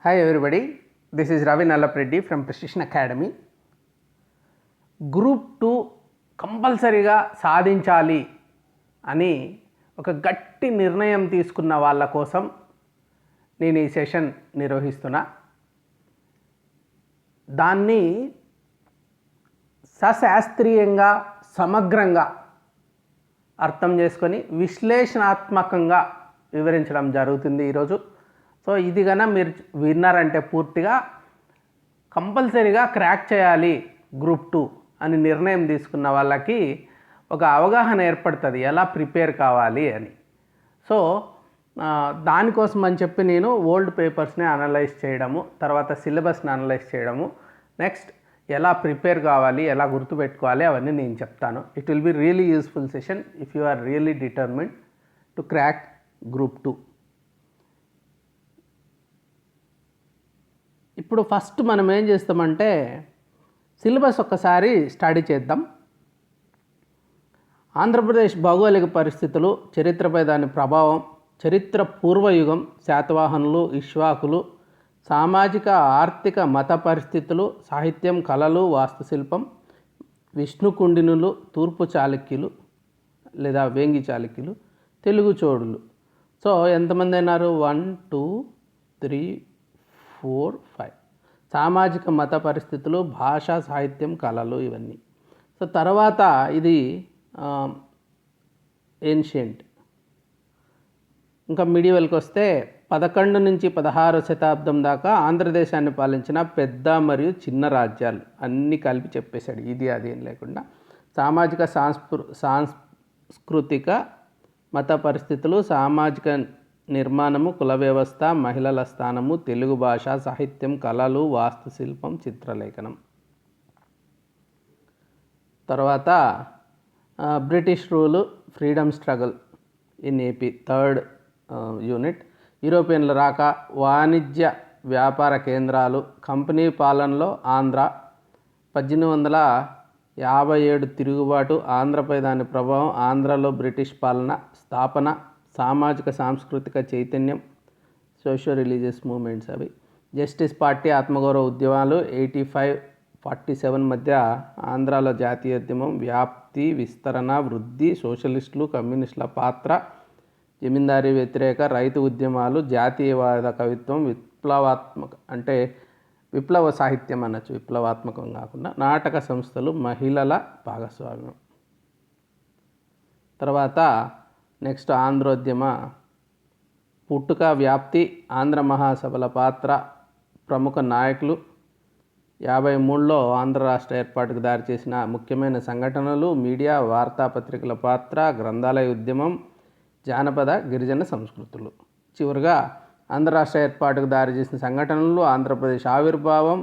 Hi everybody, this is Ravi Nallapreddy from Precision Academy. Group 2 కంపల్సరీగా సాధించాలి అని ఒక గట్టి నిర్ణయం తీసుకున్న వాళ్ళ కోసం నేను ఈ సెషన్ నిర్వహిస్తున్నా. దాన్ని సశాస్త్రీయంగా సమగ్రంగా అర్థం చేసుకొని విశ్లేషణాత్మకంగా వివరించడం జరుగుతుంది ఈరోజు. సో ఇది కన్నా మీరు విన్నారంటే పూర్తిగా కంపల్సరీగా క్రాక్ చేయాలి గ్రూప్ 2 అని నిర్ణయం తీసుకున్న వాళ్ళకి ఒక అవగాహన ఏర్పడుతుంది ఎలా ప్రిపేర్ కావాలి అని. సో దానికోసం అని చెప్పి నేను ఓల్డ్ పేపర్స్ని అనలైజ్ చేయడము, తర్వాత సిలబస్ని అనలైజ్ చేయడము, నెక్స్ట్ ఎలా ప్రిపేర్ కావాలి, ఎలా గుర్తుపెట్టుకోవాలి అవన్నీ నేను చెప్తాను. It will be really useful session if you are really determined to crack group 2. ఇప్పుడు ఫస్ట్ మనం ఏం చేస్తామంటే సిలబస్ ఒక్కసారి స్టడీ చేద్దాం. ఆంధ్రప్రదేశ్ భౌగోళిక పరిస్థితులు, చరిత్రపై దాని ప్రభావం, చరిత్ర పూర్వయుగం, శాతవాహనులు, ఇక్ష్వాకులు, సామాజిక ఆర్థిక మత పరిస్థితులు, సాహిత్యం, కళలు, వాస్తుశిల్పం, విష్ణుకుండినులు, తూర్పు చాళుక్యులు లేదా వేంగి చాళుక్యులు, తెలుగు చోడులు. సో ఎంతమంది అయినారు? 1 2 3 4 5. సామాజిక మత పరిస్థితులు, భాష, సాహిత్యం, కళలు ఇవన్నీ. సో తర్వాత ఇది ఏన్షియంట్. ఇంకా మిడివల్కి వస్తే 11 నుంచి 16 శతాబ్దం దాకా ఆంధ్రదేశాన్ని పాలించిన పెద్ద మరియు చిన్న రాజ్యాలు అన్నీ కలిపి చెప్పేశాడు, ఇది అది ఏం లేకుండా. సామాజిక సాంస్కృతిక మత పరిస్థితులు, సామాజిక నిర్మాణము, కుల వ్యవస్థ, మహిళల స్థానము, తెలుగు భాష, సాహిత్యం, కళలు, వాస్తుశిల్పం, చిత్రలేఖనం. తర్వాత British rule, freedom struggle in AP, 3rd unit. యూరోపియన్ల రాక, వాణిజ్య వ్యాపార కేంద్రాలు, కంపెనీ పాలనలో ఆంధ్ర, 1857 తిరుగుబాటు, ఆంధ్రపై దాని ప్రభావం, ఆంధ్రలో బ్రిటిష్ పాలన స్థాపన, సామాజిక సాంస్కృతిక చైతన్యం, సోషియో రిలీజియస్ మూమెంట్స్ అవి. జస్టిస్ పార్టీ, ఆత్మగౌరవ ఉద్యమాలు, 85-47 మధ్య ఆంధ్రాలో జాతీయోద్యమం, వ్యాప్తి, విస్తరణ, వృద్ధి, సోషలిస్టులు, కమ్యూనిస్టుల పాత్ర, జమీందారీ వ్యతిరేక రైతు ఉద్యమాలు, జాతీయవాద కవిత్వం, విప్లవ సాహిత్యం అనొచ్చు, విప్లవాత్మకం కాకుండా, నాటక సంస్థలు, మహిళల భాగస్వామ్యం. తర్వాత నెక్స్ట్ ఆంధ్రోద్యమ పుట్టుక, వ్యాప్తి, ఆంధ్ర మహాసభల పాత్ర, ప్రముఖ నాయకులు, 53లో ఆంధ్ర రాష్ట్ర ఏర్పాటుకు దారిచేసిన ముఖ్యమైన సంఘటనలు, మీడియా, వార్తాపత్రికల పాత్ర, గ్రంథాలయ ఉద్యమం, జానపద గిరిజన సంస్కృతులు. చివరిగా ఆంధ్ర రాష్ట్ర ఏర్పాటుకు దారిచేసిన సంఘటనలు, ఆంధ్రప్రదేశ్ ఆవిర్భావం,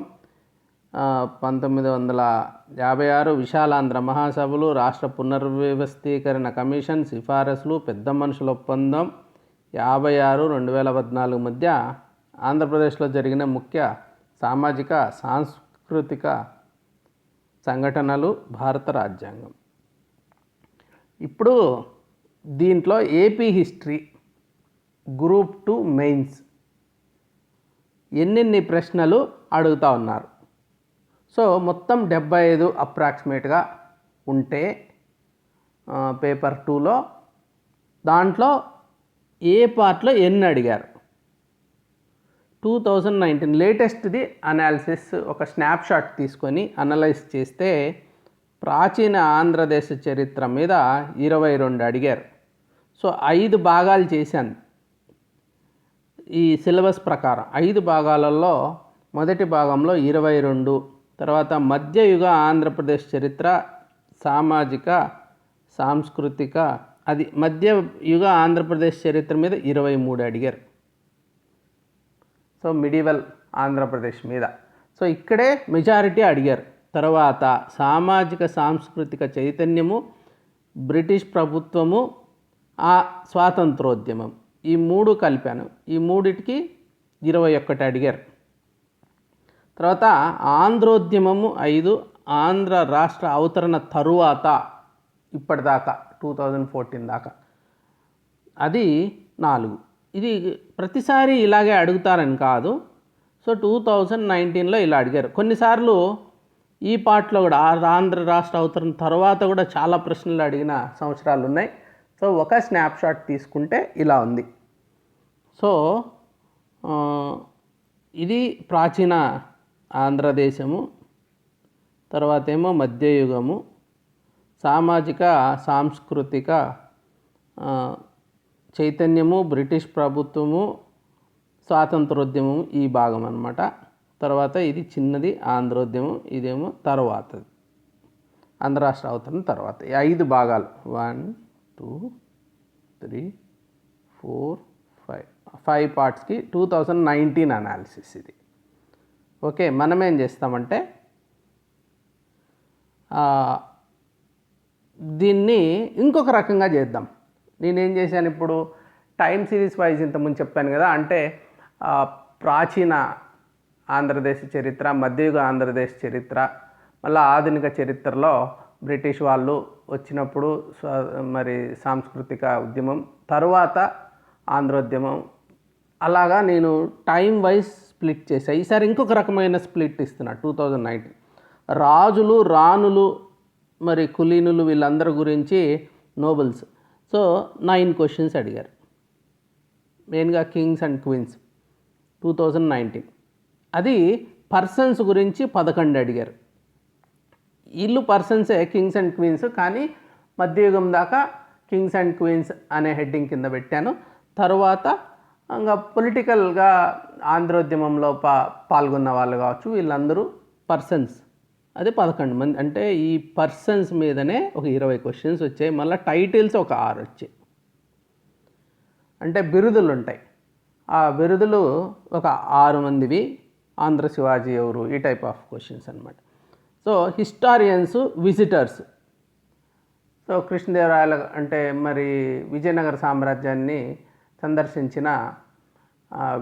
1956 విశాలాంధ్ర మహాసభలు, రాష్ట్ర పునర్వ్యవస్థీకరణ కమిషన్ సిఫారసులు, పెద్ద మనుషుల ఒప్పందం, 56 2014 మధ్య ఆంధ్రప్రదేశ్లో జరిగిన ముఖ్య సామాజిక సాంస్కృతిక సంఘటనలు, భారత రాజ్యాంగం. ఇప్పుడు దీంట్లో ఏపీ హిస్టరీ గ్రూప్ 2 మెయిన్స్ ఎన్నెన్ని ప్రశ్నలు అడుగుతూ ఉన్నారు. సో మొత్తం 75 అప్రాక్సిమేట్గా ఉంటే పేపర్ 2లో దాంట్లో ఏ పార్ట్లో ఎన్ని అడిగారు? 2019 లేటెస్ట్ది అనాలిసిస్, ఒక స్నాప్షాట్ తీసుకొని అనలైజ్ చేస్తే ప్రాచీన ఆంధ్రదేశ చరిత్ర మీద 22 అడిగారు. సో 5 భాగాలు చేశాను ఈ సిలబస్ ప్రకారం. 5 భాగాలలో మొదటి భాగంలో 22, తర్వాత మధ్యయుగ ఆంధ్రప్రదేశ్ చరిత్ర, సామాజిక సాంస్కృతిక, అది మధ్యయుగ ఆంధ్రప్రదేశ్ చరిత్ర మీద 23 అడిగారు. సో మిడివల్ ఆంధ్రప్రదేశ్ మీద. సో ఇక్కడే మెజారిటీ అడిగారు. తర్వాత సామాజిక సాంస్కృతిక చైతన్యము, బ్రిటిష్ ప్రభుత్వము, ఆ స్వాతంత్రోద్యమం, ఈ 3 కలిపాను. ఈ 3టికి 21 అడిగారు. తర్వాత ఆంధ్రోద్యమము 5, ఆంధ్ర రాష్ట్ర అవతరణ తరువాత ఇప్పటిదాకా 2014 దాకా అది 4. ఇది ప్రతిసారి ఇలాగే అడుగుతారని కాదు, సో 2019లో ఇలా అడిగారు. కొన్నిసార్లు ఈ పార్ట్లో కూడా ఆంధ్ర రాష్ట్ర అవతరణ తర్వాత కూడా చాలా ప్రశ్నలు అడిగిన సంవత్సరాలు ఉన్నాయి. సో ఒక స్నాప్షాట్ తీసుకుంటే ఇలా ఉంది. సో ఇది ప్రాచీన ఆంధ్రదేశము, తర్వాత ఏమో మధ్యయుగము, సామాజిక సాంస్కృతిక చైతన్యము, బ్రిటిష్ ప్రభుత్వము, స్వాతంత్రోద్యమం ఈ భాగం అన్నమాట. తర్వాత ఇది చిన్నది ఆంధ్రోద్యమం, ఇదేమో తర్వాతది ఆంధ్ర రాష్ట్ర అవతరణ తర్వాత. ఈ 5 భాగాలు 1 2 3 4 5 పార్ట్స్కి 2019 అనాలిసిస్ ఇది. ఓకే, మనం ఏం చేస్తామంటే దీన్ని ఇంకొక రకంగా చేద్దాం. నేనేం చేశాను, ఇప్పుడు టైం సిరీస్ వైజ్ ఇంతకుముందు చెప్పాను కదా, అంటే ప్రాచీన ఆంధ్రదేశ్ చరిత్ర, మధ్యయుగ ఆంధ్రదేశ్ చరిత్ర, మళ్ళీ ఆధునిక చరిత్రలో బ్రిటిష్ వాళ్ళు వచ్చినప్పుడు మరి సాంస్కృతిక ఉద్యమం, తరువాత ఆంధ్రోద్యమం, అలాగా నేను టైం వైజ్ స్ప్లిట్ చేశాను. ఈసారి ఇంకొక రకమైన స్ప్లిట్ ఇస్తున్నా. 2019 రాజులు, రాణులు, మరి కులీనులు వీళ్ళందరి గురించి నోబెల్స్. సో 9 క్వశ్చన్స్ అడిగారు, మెయిన్గా కింగ్స్ అండ్ క్వీన్స్ 2019. అది పర్సన్స్ గురించి 11 అడిగారు. వీళ్ళు పర్సన్సే కింగ్స్ అండ్ క్వీన్స్, కానీ మధ్యయుగం దాకా కింగ్స్ అండ్ క్వీన్స్ అనే హెడ్డింగ్ కింద పెట్టాను. తర్వాత ఇంకా పొలిటికల్గా ఆంధ్రోద్యమంలో పాల్గొన్న వాళ్ళు కావచ్చు, వీళ్ళందరూ పర్సన్స్. అదే 11 మంది. అంటే ఈ పర్సన్స్ మీదనే ఒక 20 క్వశ్చన్స్ వచ్చాయి. మళ్ళీ టైటిల్స్ ఒక 6 వచ్చాయి. అంటే బిరుదులు ఉంటాయి. ఆ బిరుదులు ఒక 6 మందివి. ఆంధ్ర శివాజీ ఎవరు, ఈ టైప్ ఆఫ్ క్వశ్చన్స్ అనమాట. So historians, visitors. సో కృష్ణదేవరాయల అంటే మరి విజయనగర సామ్రాజ్యాన్ని సందర్శించిన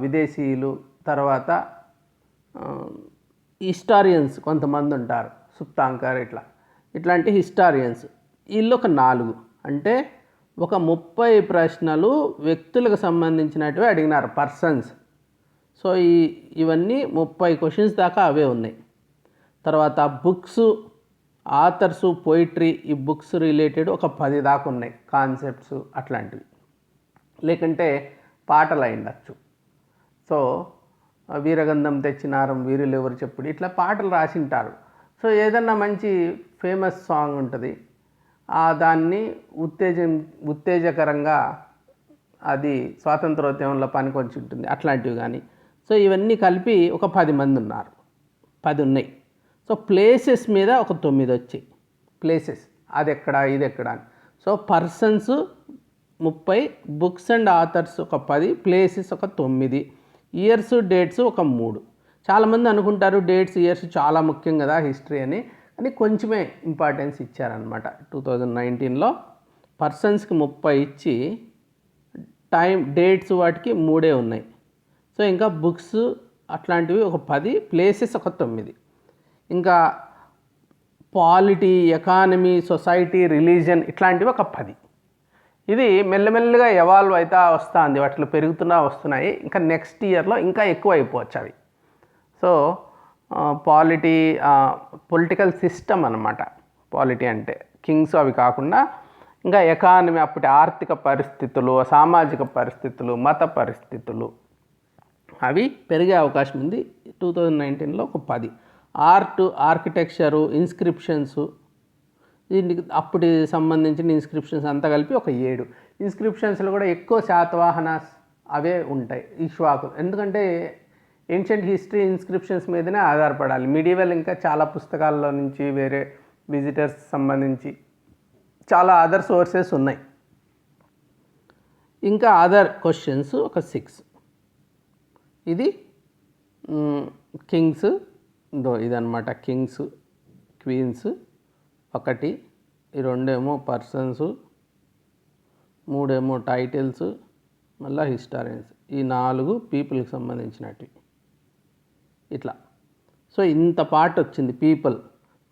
విదేశీయులు, తర్వాత హిస్టారియన్స్ కొంతమంది ఉంటారు, సుప్తాంకర్ ఇట్లాంటి హిస్టారియన్స్. వీళ్ళు ఒక 4. అంటే ఒక 30 ప్రశ్నలు వ్యక్తులకు సంబంధించినటివి అడిగినారు, పర్సన్స్. సో ఇవన్నీ 30 క్వశ్చన్స్ దాకా అవే ఉన్నాయి. తర్వాత బుక్స్, ఆథర్సు, పోయిట్రీ, ఈ బుక్స్ రిలేటెడ్ ఒక 10 దాకా ఉన్నాయి, కాన్సెప్ట్స్ అట్లాంటివి. లేకంటే పాటలు అయిండొచ్చు. సో వీరగంధం తెచ్చినారం వీరులు ఎవరు చెప్పుడు, ఇట్లా పాటలు రాసింటారు. సో ఏదన్నా మంచి ఫేమస్ సాంగ్ ఉంటుంది, దాన్ని ఉత్తేజకరంగా అది స్వాతంత్రోద్యమంలో పనికొచ్చి ఉంటుంది, అట్లాంటివి కానీ. సో ఇవన్నీ కలిపి ఒక 10 మంది ఉన్నారు, 10 ఉన్నాయి. సో ప్లేసెస్ మీద ఒక 9 వచ్చాయి. ప్లేసెస్ అది ఎక్కడ, ఇది ఎక్కడ అని. So persons 30, books and authors ఒక 10, ప్లేసెస్ ఒక 9, ఇయర్స్, డేట్స్ ఒక 3. చాలామంది అనుకుంటారు డేట్స్, ఇయర్స్ చాలా ముఖ్యం కదా హిస్టరీ అని, కానీ కొంచెమే ఇంపార్టెన్స్ ఇచ్చారనమాట. 2019లో పర్సన్స్కి 30 ఇచ్చి టైం, డేట్స్ వాటికి 3 ఉన్నాయి. సో ఇంకా బుక్స్ అట్లాంటివి ఒక 10, ప్లేసెస్ ఒక 9. ఇంకా పాలిటీ, ఎకానమీ, సొసైటీ, రిలీజన్ ఇట్లాంటివి ఒక 10. ఇది మెల్లమెల్లగా ఎవాల్వ్ అవుతా వస్తుంది, వాటిలో పెరుగుతున్నా వస్తున్నాయి. ఇంకా నెక్స్ట్ ఇయర్లో ఇంకా ఎక్కువ అయిపోవచ్చు అవి. సో పొలిటికల్ సిస్టమ్ అన్నమాట. పాలిటీ అంటే కింగ్స్ అవి కాకుండా ఇంకా ఎకానమీ, అప్పటి ఆర్థిక పరిస్థితులు, సామాజిక పరిస్థితులు, మత పరిస్థితులు అవి పెరిగే అవకాశం ఉంది. 2019లో ఒక 10. ఆర్ట్, ఆర్కిటెక్చరు, ఇన్స్క్రిప్షన్స్, దీనికి అప్పటి సంబంధించిన ఇన్స్క్రిప్షన్స్ అంతా కలిపి ఒక 7. ఇన్స్క్రిప్షన్స్లో కూడా ఎక్కువ శాతవాహనాస్ అవే ఉంటాయి, ఇక్ష్వాకులు. ఎందుకంటే ఏన్షియంట్ హిస్టరీ ఇన్స్క్రిప్షన్స్ మీదనే ఆధారపడాలి. మిడివల్ ఇంకా చాలా పుస్తకాల్లో నుంచి, వేరే విజిటర్స్ సంబంధించి చాలా అదర్ సోర్సెస్ ఉన్నాయి. ఇంకా అదర్ క్వశ్చన్స్ ఒక 6. ఇది కింగ్స్, ఇదన్నమాట కింగ్స్, క్వీన్స్ 1, ఈ 2 పర్సన్స్, 3 టైటిల్స్, మళ్ళీ హిస్టారియన్స్, ఈ 4 పీపుల్కి సంబంధించినవి ఇట్లా. సో ఇంత పార్ట్ వచ్చింది పీపుల్.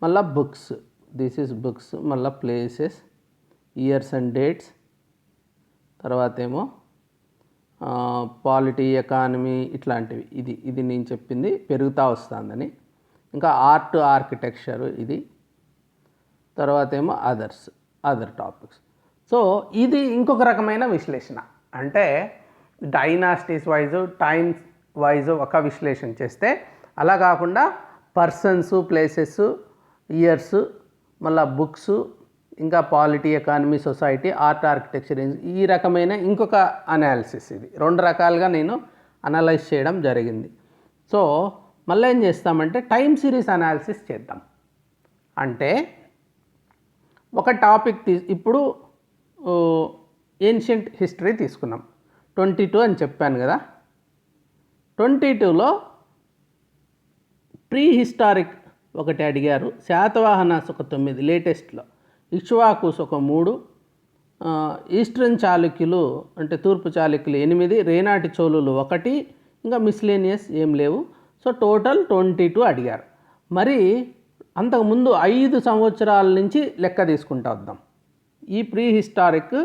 మళ్ళీ బుక్స్, దిస్ ఈజ్ బుక్స్, మళ్ళీ ప్లేసెస్, ఇయర్స్ అండ్ డేట్స్, తర్వాత పాలిటీ, ఎకానమీ ఇట్లాంటివి. ఇది నేను చెప్పింది పెరుగుతూ వస్తుందని. ఇంకా ఆర్ట్, ఆర్కిటెక్చర్ ఇది. తర్వాత ఏమో అదర్ టాపిక్స్. సో ఇది ఇంకొక రకమైన విశ్లేషణ. అంటే డైనాసిటీస్ వైజ్, టైమ్స్ వైజ్ ఒక విశ్లేషణ చేస్తే, అలా కాకుండా పర్సన్స్, ప్లేసెస్, ఇయర్స్, మళ్ళీ బుక్స్, ఇంకా polity, economy, society, art, architecture, ఈ రకమైన ఇంకొక అనాలిసిస్. ఇది 2 రకాలుగా నేను అనలైజ్ చేయడం జరిగింది. సో మళ్ళీ ఏం చేస్తామంటే టైం సిరీస్ అనాలిసిస్ చేద్దాం. అంటే ఒక టాపిక్ ఇప్పుడు ఏన్షియంట్ హిస్టరీ తీసుకున్నాం. 22 అని చెప్పాను కదా. 22లో ప్రీ హిస్టారిక్ ఒకటి అడిగారు, శాతవాహనాస్ ఒక 9, లేటెస్ట్లో ఇక్ష్వాకుస్ ఒక 3, ఈస్టర్న్ చాళుక్యులు అంటే తూర్పు చాళుక్యులు 8, రేనాటి చోళులు 1, ఇంకా మిస్లేనియస్ ఏం లేవు. సో టోటల్ 22 అడిగారు. మరి అంతకుముందు 5 సంవత్సరాల నుంచి లెక్క తీసుకుంటా వద్దాం. ఈ ప్రీ హిస్టారిక్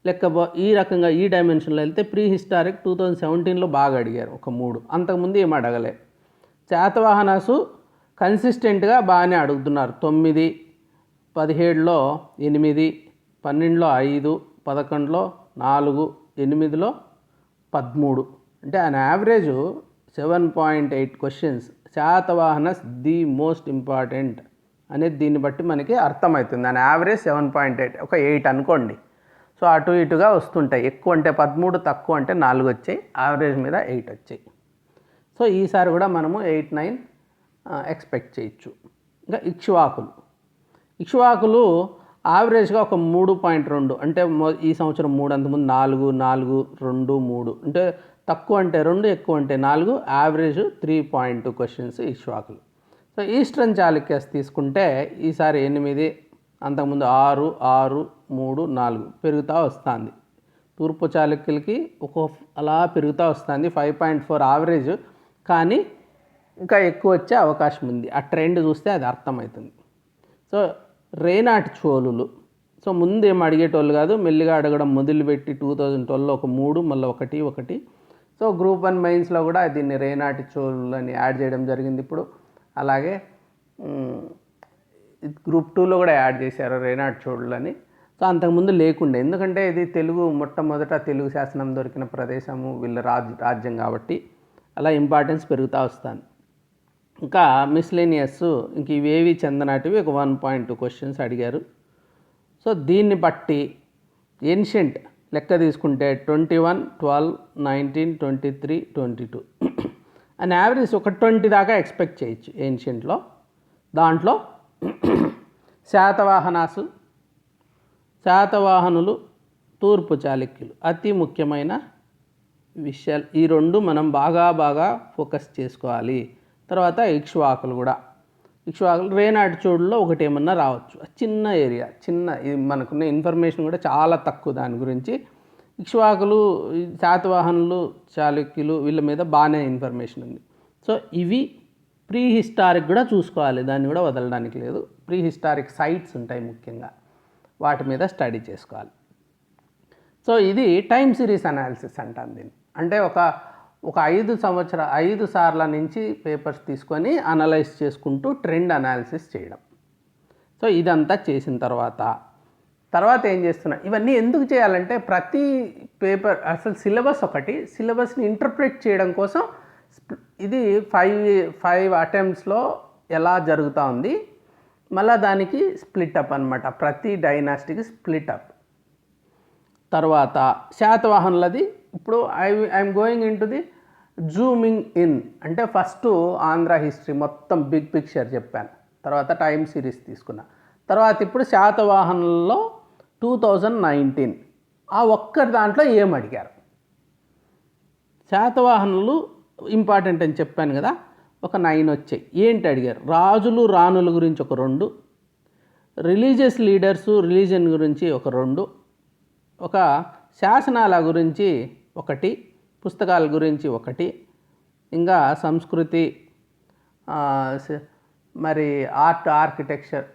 లెక్క ఈ రకంగా ఈ డైమెన్షన్లో వెళ్తే ప్రీ హిస్టారిక్ 2017లో బాగా అడిగారు ఒక 3, అంతకుముందు ఏం అడగలే. శాతవాహనాసు కన్సిస్టెంట్గా బాగానే అడుగుతున్నారు. 9, 17లో 8, 12లో 5, 11లో 4, 8లో 13, అంటే ఆయన average 7.8 questions. Satavahanas the most important అనేది దీన్ని బట్టి మనకి అర్థమవుతుంది. ఆయన యావరేజ్ 7.8, ఒక 8 అనుకోండి. సో అటు ఇటుగా వస్తుంటాయి. ఎక్కువ అంటే 13, తక్కువ అంటే 4 వచ్చాయి, యావరేజ్ మీద 8 వచ్చాయి. సో ఈసారి కూడా మనము 8, 9 ఎక్స్పెక్ట్ చేయొచ్చు. ఇంకా ఇక్ష్వాకులు యావరేజ్గా ఒక 3.2, అంటే ఈ సంవత్సరం 3, అంతకుముందు 4, 4, 2, 3, అంటే తక్కువ అంటే 2, ఎక్కువ అంటే 4, యావరేజ్ 3.2 క్వశ్చన్స్ ఇక్ష్వాకులు. సో ఈస్టర్న్ చాళుక్యస్ తీసుకుంటే ఈసారి 8, అంతకుముందు 6, 6, 3, 4 పెరుగుతూ వస్తుంది. తూర్పు చాళుక్యులకి అలా పెరుగుతూ వస్తుంది. 5.4 యావరేజ్, కానీ ఇంకా ఎక్కువ వచ్చే అవకాశం ఉంది. ఆ ట్రెండ్ చూస్తే అది అర్థమవుతుంది. సో రేనాటి చోళులు, సో ముందు ఏం అడిగేటోళ్ళు కాదు, మెల్లిగా అడగడం మొదలుపెట్టి 2012లో ఒక 3, మళ్ళీ 1. సో గ్రూప్ 1 మెయిన్స్లో కూడా దీన్ని రేనాటి చోళులని యాడ్ చేయడం జరిగింది ఇప్పుడు. అలాగే గ్రూప్ 2లో కూడా యాడ్ చేశారు రేనాటి చోళులని. సో అంతకుముందు లేకుండే, ఎందుకంటే ఇది మొట్టమొదట తెలుగు శాసనం దొరికిన ప్రదేశము, వీళ్ళ రాజ్యం కాబట్టి అలా ఇంపార్టెన్స్ పెరుగుతూ వస్తుంది. ఇంకా మిస్లేనియస్, ఇంక ఇవేవి చెందనాటివి ఒక 1.2 క్వశ్చన్స్ అడిగారు. సో దీన్ని బట్టి ఏన్షియంట్ లెక్క తీసుకుంటే 21, 12, 19, 23, 22 అని యావరేజ్ ఒక 20 దాకా ఎక్స్పెక్ట్ చేయొచ్చు ఏన్షియంట్లో. దాంట్లో శాతవాహనులు, తూర్పు చాళుక్యులు అతి ముఖ్యమైన విషయాలు. ఈ 2 మనం బాగా ఫోకస్ చేసుకోవాలి. తర్వాత ఇక్ష్వాకులు రేనాటి చోళుల్లో ఒకటి ఏమన్నా రావచ్చు. చిన్న ఏరియా, ఇది మనకున్న ఇన్ఫర్మేషన్ కూడా చాలా తక్కువ దాని గురించి. ఇక్ష్వాకులు, శాతవాహనులు, చాళుక్యులు వీళ్ళ మీద బాగానే ఇన్ఫర్మేషన్ ఉంది. సో ఇవి ప్రీ హిస్టారిక్ కూడా చూసుకోవాలి, దాన్ని కూడా వదలడానికి లేదు. ప్రీ హిస్టారిక్ సైట్స్ ఉంటాయి ముఖ్యంగా, వాటి మీద స్టడీ చేసుకోవాలి. సో ఇది టైం సిరీస్ అనాలిసిస్ అంటాను దీన్ని. అంటే ఒక 5 సార్ల నుంచి పేపర్స్ తీసుకొని అనలైజ్ చేసుకుంటూ ట్రెండ్ అనాలిసిస్ చేయడం. సో ఇదంతా చేసిన తర్వాత ఏం చేస్తున్నా, ఇవన్నీ ఎందుకు చేయాలంటే ప్రతి పేపర్ అసలు సిలబస్ని ఇంటర్ప్రిట్ చేయడం కోసం ఇది 5 అటెంప్ట్స్లో ఎలా జరుగుతూ ఉంది. మళ్ళీ దానికి స్ప్లిటప్ అనమాట, ప్రతి డైనాస్టీకి స్ప్లిటప్. తర్వాత శాతవాహనులది ఇప్పుడు I'm going in to the zooming in, అంటే ఫస్ట్ ఆంధ్ర హిస్టరీ మొత్తం బిగ్ పిక్చర్ చెప్పాను, తర్వాత టైం సిరీస్ తీసుకున్నా. తర్వాత ఇప్పుడు శాతవాహనుల్లో 2019 ఆ ఒక్కరి దాంట్లో ఏం అడిగారు. శాతవాహనులు ఇంపార్టెంట్ అని చెప్పాను కదా, ఒక 9 వచ్చాయి. ఏంటి అడిగారు? రాజులు రాణుల గురించి ఒక 2, రిలీజియస్ లీడర్సు రిలీజన్ గురించి ఒక 2, ఒక శాసనాల గురించి 1, పుస్తకాల గురించి 1, ఇంకా సంస్కృతి, మరి ఆర్ట్, ఆర్కిటెక్చర్,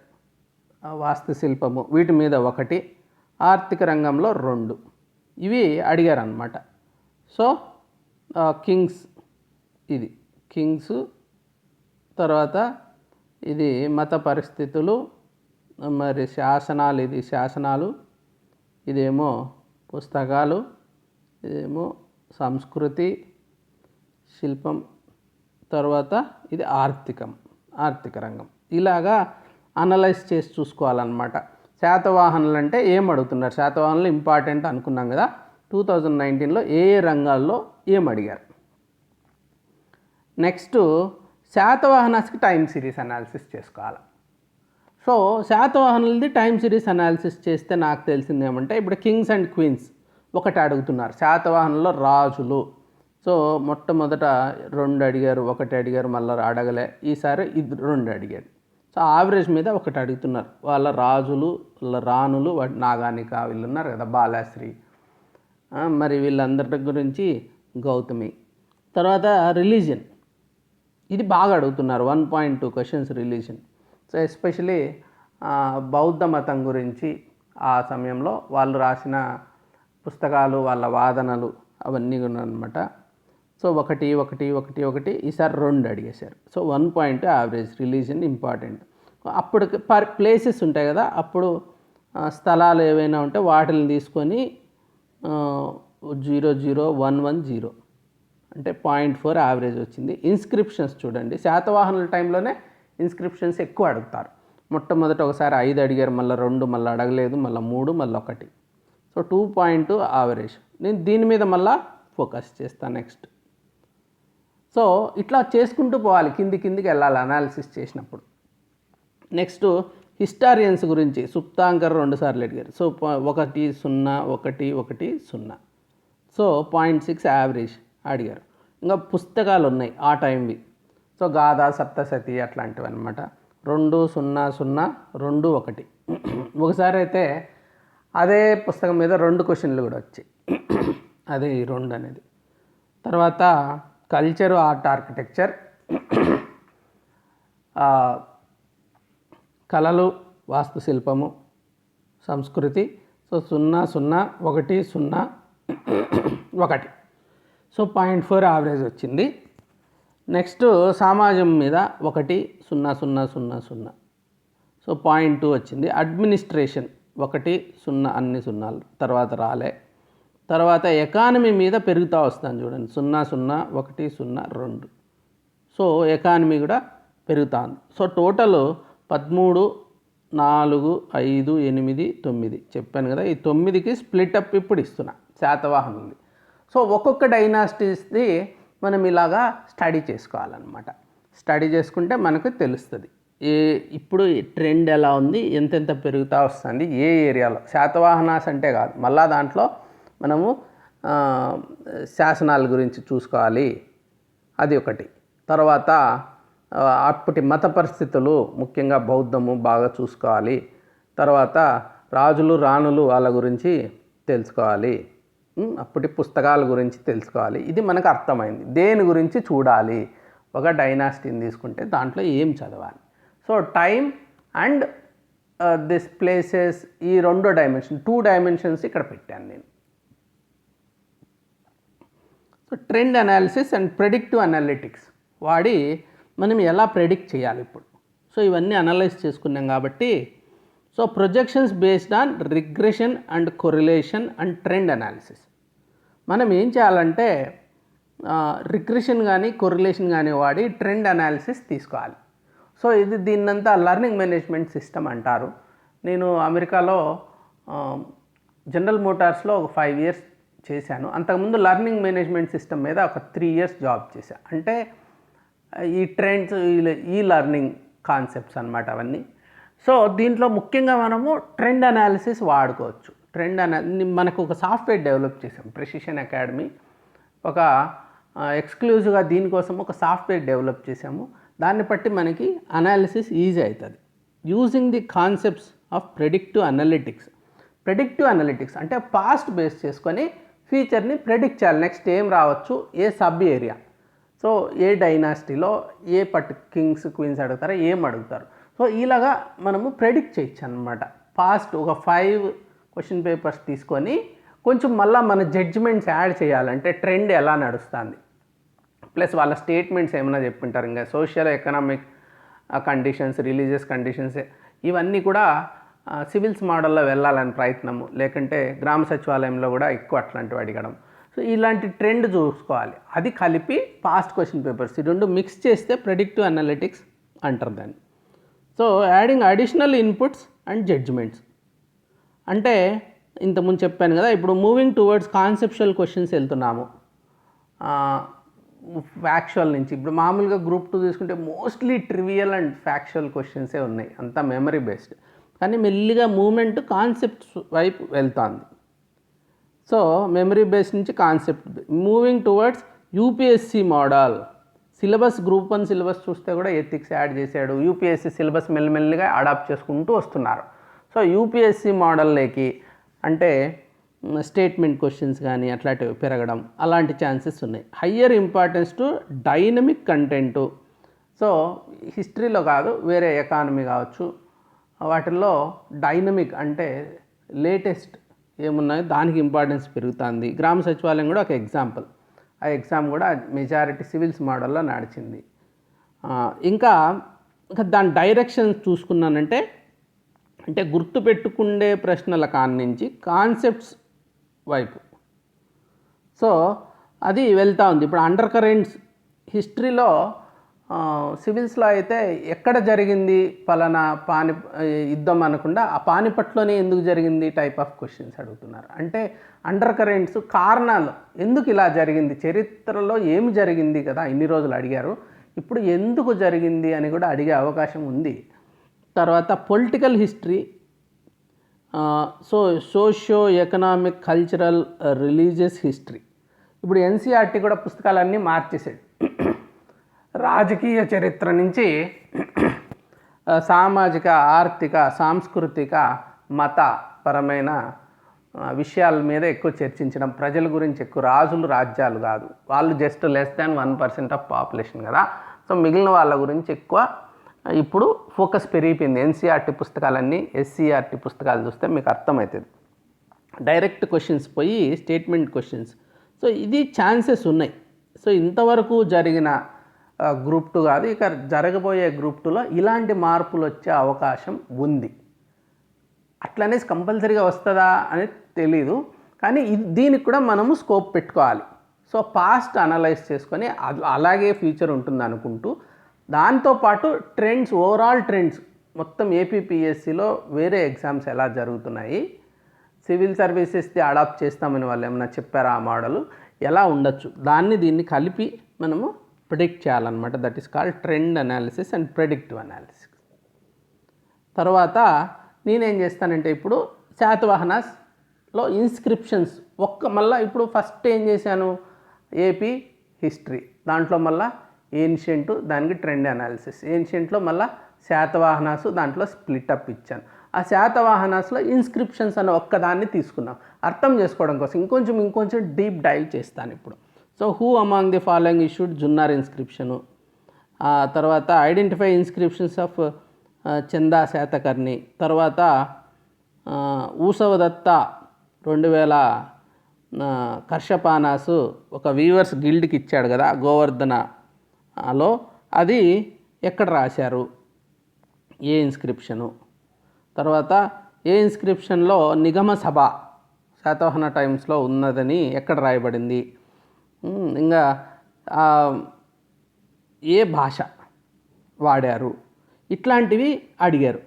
వాస్తుశిల్పము వీటి మీద 1, ఆర్థిక రంగంలో 2 ఇవి అడిగారు అన్నమాట. సో కింగ్స్, ఇది కింగ్స్, తర్వాత ఇది మత పరిస్థితులు, మరి శాసనాలు, ఇది శాసనాలు, ఇదేమో పుస్తకాలు, ఇదేమో సంస్కృతి శిల్పం, తర్వాత ఇది ఆర్థిక రంగం. ఇలాగా అనలైజ్ చేసి చూసుకోవాలన్నమాట. శాతవాహనులు అంటే ఏం అడుగుతున్నారు, శాతవాహనులు ఇంపార్టెంట్ అనుకున్నాం కదా. 2019లో ఏ రంగాల్లో ఏం అడిగారు. నెక్స్ట్ శాతవాహనాస్కి టైం సిరీస్ అనాలిసిస్ చేసుకోవాలి. సో శాతవాహనులది టైం సిరీస్ అనాలిసిస్ చేస్తే నాకు తెలిసింది ఏమంటే, ఇప్పుడు కింగ్స్ అండ్ క్వీన్స్ ఒకటి అడుగుతున్నారు. శాతవాహనంలో రాజులు, సో మొట్టమొదట 2 అడిగారు, 1 అడిగారు, మళ్ళీ అడగలే, ఈసారి 2 అడిగాడు. సో యావరేజ్ మీద 1 అడుగుతున్నారు. వాళ్ళ రాజులు, వాళ్ళ రాణులు, నాగానిక వీళ్ళు ఉన్నారు కదా, బాలాశ్రీ, మరి వీళ్ళందరి గురించి గౌతమి. తర్వాత రిలీజియన్, ఇది బాగా అడుగుతున్నారు. 1.2 క్వశ్చన్స్ రిలీజియన్. సో ఎస్పెషలీ బౌద్ధ మతం గురించి ఆ సమయంలో వాళ్ళు రాసిన పుస్తకాలు, వాళ్ళ వాదనలు అవన్నీ ఉన్నాయన్నమాట. సో 1 ఈసారి 2 అడిగేశారు. So 1 average. Religion important. అప్పుడు ప్లేసెస్ ఉంటాయి కదా, అప్పుడు స్థలాలు ఏవైనా ఉంటే వాటిని తీసుకొని 00110 అంటే 0.4 యావరేజ్ వచ్చింది. ఇన్స్క్రిప్షన్స్ చూడండి, శాతవాహనుల టైంలోనే ఇన్స్క్రిప్షన్స్ ఎక్కువ అడుగుతారు. మొట్టమొదట ఒకసారి 5 అడిగారు, మళ్ళీ 2, మళ్ళీ అడగలేదు, మళ్ళీ 3, మళ్ళీ 1. So 2.2 average. నేను దీని మీద మళ్ళీ ఫోకస్ చేస్తాను నెక్స్ట్. సో ఇట్లా చేసుకుంటూ పోవాలి, కిందికి వెళ్ళాలి అనాలిసిస్ చేసినప్పుడు. నెక్స్ట్ హిస్టారియన్స్ గురించి సుప్తాంకర్ 2 సార్లు అడిగారు. సో 1 0 1 1 0. సో 0.6 యావరేజ్ అడిగారు. ఇంకా పుస్తకాలు ఉన్నాయి ఆ టైంవి. సో గాథా, సప్తసతి అట్లాంటివి అనమాట. 2 0 0 2 1. ఒకసారి అయితే అదే పుస్తకం మీద 2 క్వశ్చన్లు కూడా వచ్చాయి, అదే ఈ 2 అనేది. తర్వాత కల్చరు, ఆర్ట్, ఆర్కిటెక్చర్, కళలు, వాస్తుశిల్పము, సంస్కృతి. సో 0 0 1 0 1. సో 0.4 యావరేజ్ వచ్చింది. నెక్స్ట్ సమాజం మీద 1 0 0 0 0. సో 0.2 వచ్చింది. అడ్మినిస్ట్రేషన్ 1 0 అన్ని సున్నాలు, తర్వాత రాలే. తర్వాత ఎకానమీ మీద పెరుగుతూ వస్తాను చూడండి, 0 0 1 0 2. సో ఎకానమీ కూడా పెరుగుతుంది. సో టోటల్ 13 4 5 8 9 చెప్పాను కదా. ఈ 9కి స్ప్లిట్ అప్ ఇప్పుడు ఇస్తున్నా శాతవాహనులది. సో ఒక్కొక్క డైనాసిటీస్ది మనం ఇలాగా స్టడీ చేసుకోవాలన్నమాట. స్టడీ చేసుకుంటే మనకు తెలుస్తుంది ఇప్పుడు ట్రెండ్ ఎలా ఉంది, ఎంతెంత పెరుగుతూ వస్తుంది ఏ ఏరియాలో. శాతవాహనాస్ అంటే కాదు, మళ్ళా దాంట్లో మనము శాసనాల గురించి చూసుకోవాలి, అది ఒకటి. తర్వాత అప్పటి మత పరిస్థితులు, ముఖ్యంగా బౌద్ధము బాగా చూసుకోవాలి. తర్వాత రాజులు రాణులు వాళ్ళ గురించి తెలుసుకోవాలి, అప్పటి పుస్తకాల గురించి తెలుసుకోవాలి. ఇది మనకు అర్థమైంది. దేని గురించి చూడాలి, ఒక డైనాసిటీని తీసుకుంటే దాంట్లో ఏం చదవాలి. So time and this places, ఈ 2 డైమెన్షన్ 2 డైమెన్షన్స్ ఇక్కడ పెట్టాను నేను. So trend analysis and predictive analytics వాడి మనం ఎలా ప్రెడిక్ట్ చేయాలి ఇప్పుడు. సో ఇవన్నీ అనలైజ్ చేసుకున్నాం కాబట్టి, so projections based on regression and correlation and trend analysis. మనం ఏం చేయాలంటే రిగ్రెషన్ కానీ కొరిలేషన్ కానీ వాడి ట్రెండ్ అనాలిసిస్ తీసుకోవాలి. సో దీన్నంతా లెర్నింగ్ మేనేజ్మెంట్ సిస్టమ్ అంటారు. నేను అమెరికాలో జనరల్ మోటార్స్లో ఒక 5 years చేశాను. అంతకుముందు లెర్నింగ్ మేనేజ్మెంట్ సిస్టమ్ మీద ఒక 3 years జాబ్ చేశాను. అంటే ఈ ట్రెండ్స్, ఈ లెర్నింగ్ కాన్సెప్ట్స్ అన్నమాట అవన్నీ. సో దీంట్లో ముఖ్యంగా మనము ట్రెండ్ అనాలిసిస్ వాడుకోవచ్చు. మనకు ఒక సాఫ్ట్వేర్ డెవలప్ చేసాం, ప్రెసిషన్ అకాడమీ. ఒక ఎక్స్క్లూజివ్గా దీనికోసం ఒక సాఫ్ట్వేర్ డెవలప్ చేసాము. దాన్ని బట్టి మనకి అనాలిసిస్ ఈజీ అవుతుంది. Using the concepts of predictive analytics. Predictive analytics అంటే పాస్ట్ బేస్ చేసుకొని ఫ్యూచర్ని ప్రెడిక్ట్ చేయాలి. నెక్స్ట్ ఏం రావచ్చు, ఏ సబ్ ఏరియా, సో ఏ డైనాసిటీలో ఏ కింగ్స్ క్వీన్స్ అడుగుతారో ఏం అడుగుతారు. సో ఇలాగా మనము ప్రెడిక్ట్ చేయొచ్చు అన్నమాట. పాస్ట్ ఒక 5 క్వశ్చన్ పేపర్స్ తీసుకొని కొంచెం మళ్ళీ మన జడ్జిమెంట్స్ యాడ్ చేయాలంటే ట్రెండ్ ఎలా నడుస్తుంది, ప్లస్ వాళ్ళ స్టేట్మెంట్స్ ఏమైనా చెప్పింటారు, ఇంకా social economic conditions, religious conditions, ఇవన్నీ కూడా సివిల్స్ మోడల్లో వెళ్ళాలని ప్రయత్నము, లేకుంటే గ్రామ సచివాలయంలో కూడా ఎక్కువ అట్లాంటివి అడగడం. సో ఇలాంటి ట్రెండ్ చూసుకోవాలి. అది కలిపి పాస్ట్ క్వశ్చన్ పేపర్స్ ఈ రెండు మిక్స్ చేస్తే ప్రెడిక్టివ్ అనలిటిక్స్ అంటారు దాన్ని. So adding additional inputs and judgements అంటే ఇంతకుముందు చెప్పాను కదా, ఇప్పుడు మూవింగ్ టువర్డ్స్ కాన్సెప్చువల్ క్వశ్చన్స్ వెళ్తున్నాము ఫ్యాక్చువల్ నుంచి. ఇప్పుడు మామూలుగా గ్రూప్ 2 తీసుకుంటే మోస్ట్లీ ట్రివియల్ అండ్ ఫ్యాక్చువల్ క్వశ్చన్సే ఉన్నాయి, అంతా మెమరీ బేస్డ్. కానీ మెల్లిగా మూమెంట్ కాన్సెప్ట్స్ వైపు వెళ్తుంది. సో మెమరీ బేస్ నుంచి concept, moving towards UPSC model. Syllabus group 1 syllabus చూస్తే కూడా ఎథిక్స్ యాడ్ చేశాడు. యూపీఎస్సి సిలబస్ మెల్లిమెల్లిగా అడాప్ట్ చేసుకుంటూ వస్తున్నారు. సో యూపీఎస్సి మోడల్లోకి అంటే స్టేట్మెంట్ క్వశ్చన్స్ కానీ అట్లాంటివి పెరగడం, అలాంటి ఛాన్సెస్ ఉన్నాయి. Higher importance to dynamic content. So హిస్టరీలో కాదు, వేరే ఎకానమీ కావచ్చు, వాటిల్లో డైనమిక్ అంటే లేటెస్ట్ ఏమున్నాయో దానికి ఇంపార్టెన్స్ పెరుగుతుంది. గ్రామ సచివాలయం కూడా ఒక ఎగ్జాంపుల్. ఆ ఎగ్జామ్ కూడా మెజారిటీ సివిల్స్ మోడల్లో నడిచింది. ఇంకా దాని డైరెక్షన్ చూసుకున్నానంటే అంటే గుర్తుపెట్టుకుండే ప్రశ్నల నుంచి కాన్సెప్ట్స్ వైపు. సో అది వెళ్తూ ఉంది. ఇప్పుడు అండర్ కరెంట్స్ హిస్టరీలో సివిల్స్లో అయితే ఎక్కడ జరిగింది పలానా యుద్ధం అనకుండా ఆ పానిపట్లోనే ఎందుకు జరిగింది టైప్ ఆఫ్ క్వశ్చన్స్ అడుగుతున్నారు. అంటే అండర్ కరెంట్స్ కారణాలు ఎందుకు ఇలా జరిగింది, చరిత్రలో ఏమి జరిగింది కదా ఇన్ని రోజులు అడిగారు, ఇప్పుడు ఎందుకు జరిగింది అని కూడా అడిగే అవకాశం ఉంది. తర్వాత political history, socio economic, cultural, religious history. ఇప్పుడు ఎన్సీఆర్టీ కూడా పుస్తకాలన్నీ మార్చేసాడు. రాజకీయ చరిత్ర నుంచి సామాజిక, ఆర్థిక, సాంస్కృతిక, మతపరమైన విషయాల మీద ఎక్కువ చర్చించడం, ప్రజల గురించి ఎక్కువ, రాజులు రాజ్యాలు కాదు, వాళ్ళు just less than 1% of population కదా. సో మిగిలిన వాళ్ళ గురించి ఎక్కువ ఇప్పుడు ఫోకస్ పెరిగిపోయింది. ఎన్సీఆర్టీ పుస్తకాలన్నీ ఎస్సీఆర్టీ పుస్తకాలు చూస్తే మీకు అర్థమవుతుంది. డైరెక్ట్ క్వశ్చన్స్ పోయి స్టేట్మెంట్ క్వశ్చన్స్. సో ఇది ఛాన్సెస్ ఉన్నాయి. సో ఇంతవరకు జరిగిన గ్రూప్ 2 కాదు, ఇక జరగబోయే గ్రూప్ 2లో ఇలాంటి మార్పులు వచ్చే అవకాశం ఉంది. అట్లనేసి కంపల్సరీగా వస్తుందా అనేది తెలీదు, కానీ దీనికి కూడా మనము స్కోప్ పెట్టుకోవాలి. సో పాస్ట్ అనలైజ్ చేసుకొని అలాగే ఫ్యూచర్ ఉంటుంది అనుకుంటూ, దాంతోపాటు ట్రెండ్స్, ఓవరాల్ ట్రెండ్స్ మొత్తం ఏపీపీఎస్సిలో వేరే ఎగ్జామ్స్ ఎలా జరుగుతున్నాయి, సివిల్ సర్వీసెస్ది అడాప్ట్ చేస్తామని వాళ్ళు ఏమైనా చెప్పారా, ఆ మోడల్ ఎలా ఉండొచ్చు, దీన్ని కలిపి మనము ప్రిడిక్ట్ చేయాలన్నమాట. That is called trend analysis and predictive analysis. తర్వాత నేనేం చేస్తానంటే ఇప్పుడు శాతవాహనాస్లో ఇన్స్క్రిప్షన్స్ మళ్ళీ ఇప్పుడు ఫస్ట్ ఏం చేశాను, ఏపీ హిస్టరీ, దాంట్లో మళ్ళీ ఏన్షియంట్, దానికి ట్రెండ్ అనాలిసిస్. ఏన్షియంట్లో మళ్ళీ శాతవాహనాసు, దాంట్లో స్ప్లిటప్ ఇచ్చాను. ఆ శాతవాహనాస్లో ఇన్స్క్రిప్షన్స్ అనే ఒక్కదాన్ని తీసుకున్నాం అర్థం చేసుకోవడం కోసం. ఇంకొంచెం డీప్ డైవ్ చేస్తాను ఇప్పుడు. So who among the following issued Junnar inscription. తర్వాత ఐడెంటిఫై ఇన్స్క్రిప్షన్స్ ఆఫ్ చందా శాతకర్ణి. తర్వాత ఊసవదత్త 2000 కర్షపానాసు ఒక వీవర్స్ గిల్డ్కి ఇచ్చాడు కదా గోవర్ధనలో, అది ఎక్కడ రాశారు, ఏ ఇన్స్క్రిప్షను. తర్వాత ఏ ఇన్స్క్రిప్షన్లో నిగమ సభ శాతవాహన టైమ్స్లో ఉన్నదని ఎక్కడ రాయబడింది, ఇంకా ఏ భాష వాడారు, ఇట్లాంటివి అడిగారు.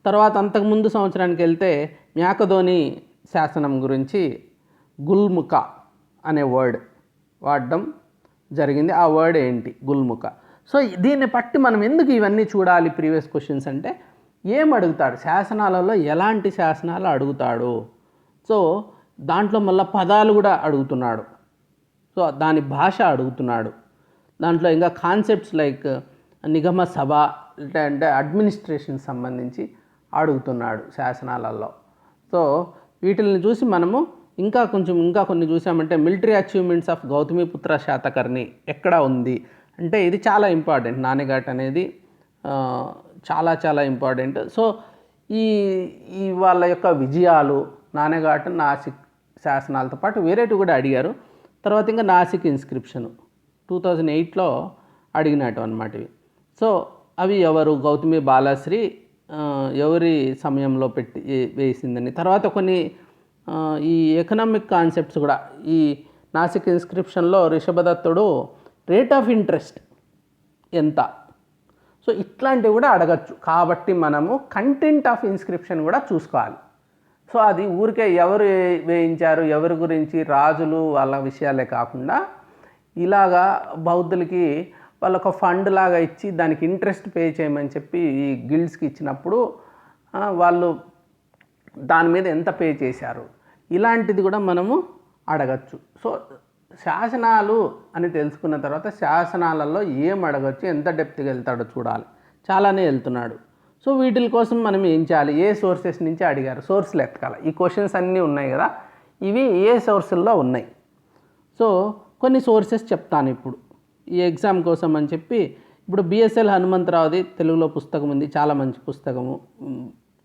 తర్వాత అంతకుముందు సంవత్సరానికి వెళ్తే మ్యాకధోని శాసనం గురించి గుల్ముఖ అనే వర్డ్ వాడడం జరిగింది. ఆ వర్డ్ ఏంటి, గుల్ముఖ. సో దీన్ని బట్టి మనం ఎందుకు ఇవన్నీ చూడాలి ప్రీవియస్ క్వశ్చన్స్ అంటే, ఏం అడుగుతాడు శాసనాలలో, ఎలాంటి శాసనాలు అడుగుతాడు. సో దాంట్లో మళ్ళీ పదాలు కూడా అడుగుతున్నాడు, సో దాని భాష అడుగుతున్నాడు. దాంట్లో ఇంకా కాన్సెప్ట్స్ లైక్ నిగమ సభ అంటే అడ్మినిస్ట్రేషన్ సంబంధించి అడుగుతున్నాడు శాసనాలలో. సో వీటిని చూసి మనము ఇంకా కొన్ని చూసామంటే military achievements of Gautamiputra Satakarni ఎక్కడ ఉంది అంటే, ఇది చాలా ఇంపార్టెంట్. నానేఘాట్ అనేది చాలా ఇంపార్టెంట్. సో ఈ వాళ్ళ యొక్క విజయాలు, నానేఘాట్, నాసిక్ శాసనాలతో పాటు వేరేటివి కూడా అడిగారు. తర్వాత ఇంకా నాసిక్ ఇన్స్క్రిప్షను 2008లో అడిగినట్టు అనమాట ఇవి. సో అవి ఎవరు, గౌతమి బాలశ్రీ ఎవరి సమయంలో పెట్టి వేసిందని. తర్వాత కొన్ని ఈ ఎకనామిక్ కాన్సెప్ట్స్ కూడా ఈ నాసిక్ ఇన్స్క్రిప్షన్లో రిషభదత్తుడు రేట్ ఆఫ్ ఇంట్రెస్ట్ ఎంత, సో ఇట్లాంటివి కూడా అడగచ్చు. కాబట్టి మనము కంటెంట్ ఆఫ్ ఇన్స్క్రిప్షన్ కూడా చూసుకోవాలి. సో అది ఊరికే ఎవరు వేయించారు, ఎవరి గురించి, రాజులు వాళ్ళ విషయాలే కాకుండా ఇలాగా బౌద్ధులకి వాళ్ళొక ఫండ్ లాగా ఇచ్చి దానికి ఇంట్రెస్ట్ పే చేయమని చెప్పి ఈ గిల్డ్స్కి ఇచ్చినప్పుడు వాళ్ళు దాని మీద ఎంత పే చేశారు, ఇలాంటిది కూడా మనము అడగచ్చు. సో శాసనాలు అని తెలుసుకున్న తర్వాత శాసనాలలో ఏం అడగచ్చు, ఎంత డెప్త్కి వెళ్తాడో చూడాలి. చాలానే వెళ్తున్నాడు. సో వీటి కోసం మనం ఏం చేయాలి, ఏ సోర్సెస్ నుంచి అడిగారు, సోర్స్లు ఎతకాలి. ఈ క్వశ్చన్స్ అన్నీ ఉన్నాయి కదా, ఇవి ఏ సోర్సుల్లో ఉన్నాయి. సో కొన్ని సోర్సెస్ చెప్తాను ఇప్పుడు ఈ ఎగ్జామ్ కోసం అని చెప్పి. ఇప్పుడు బిఎస్ఎల్ హనుమంతరావుది తెలుగులో పుస్తకం ఉంది, చాలా మంచి పుస్తకము,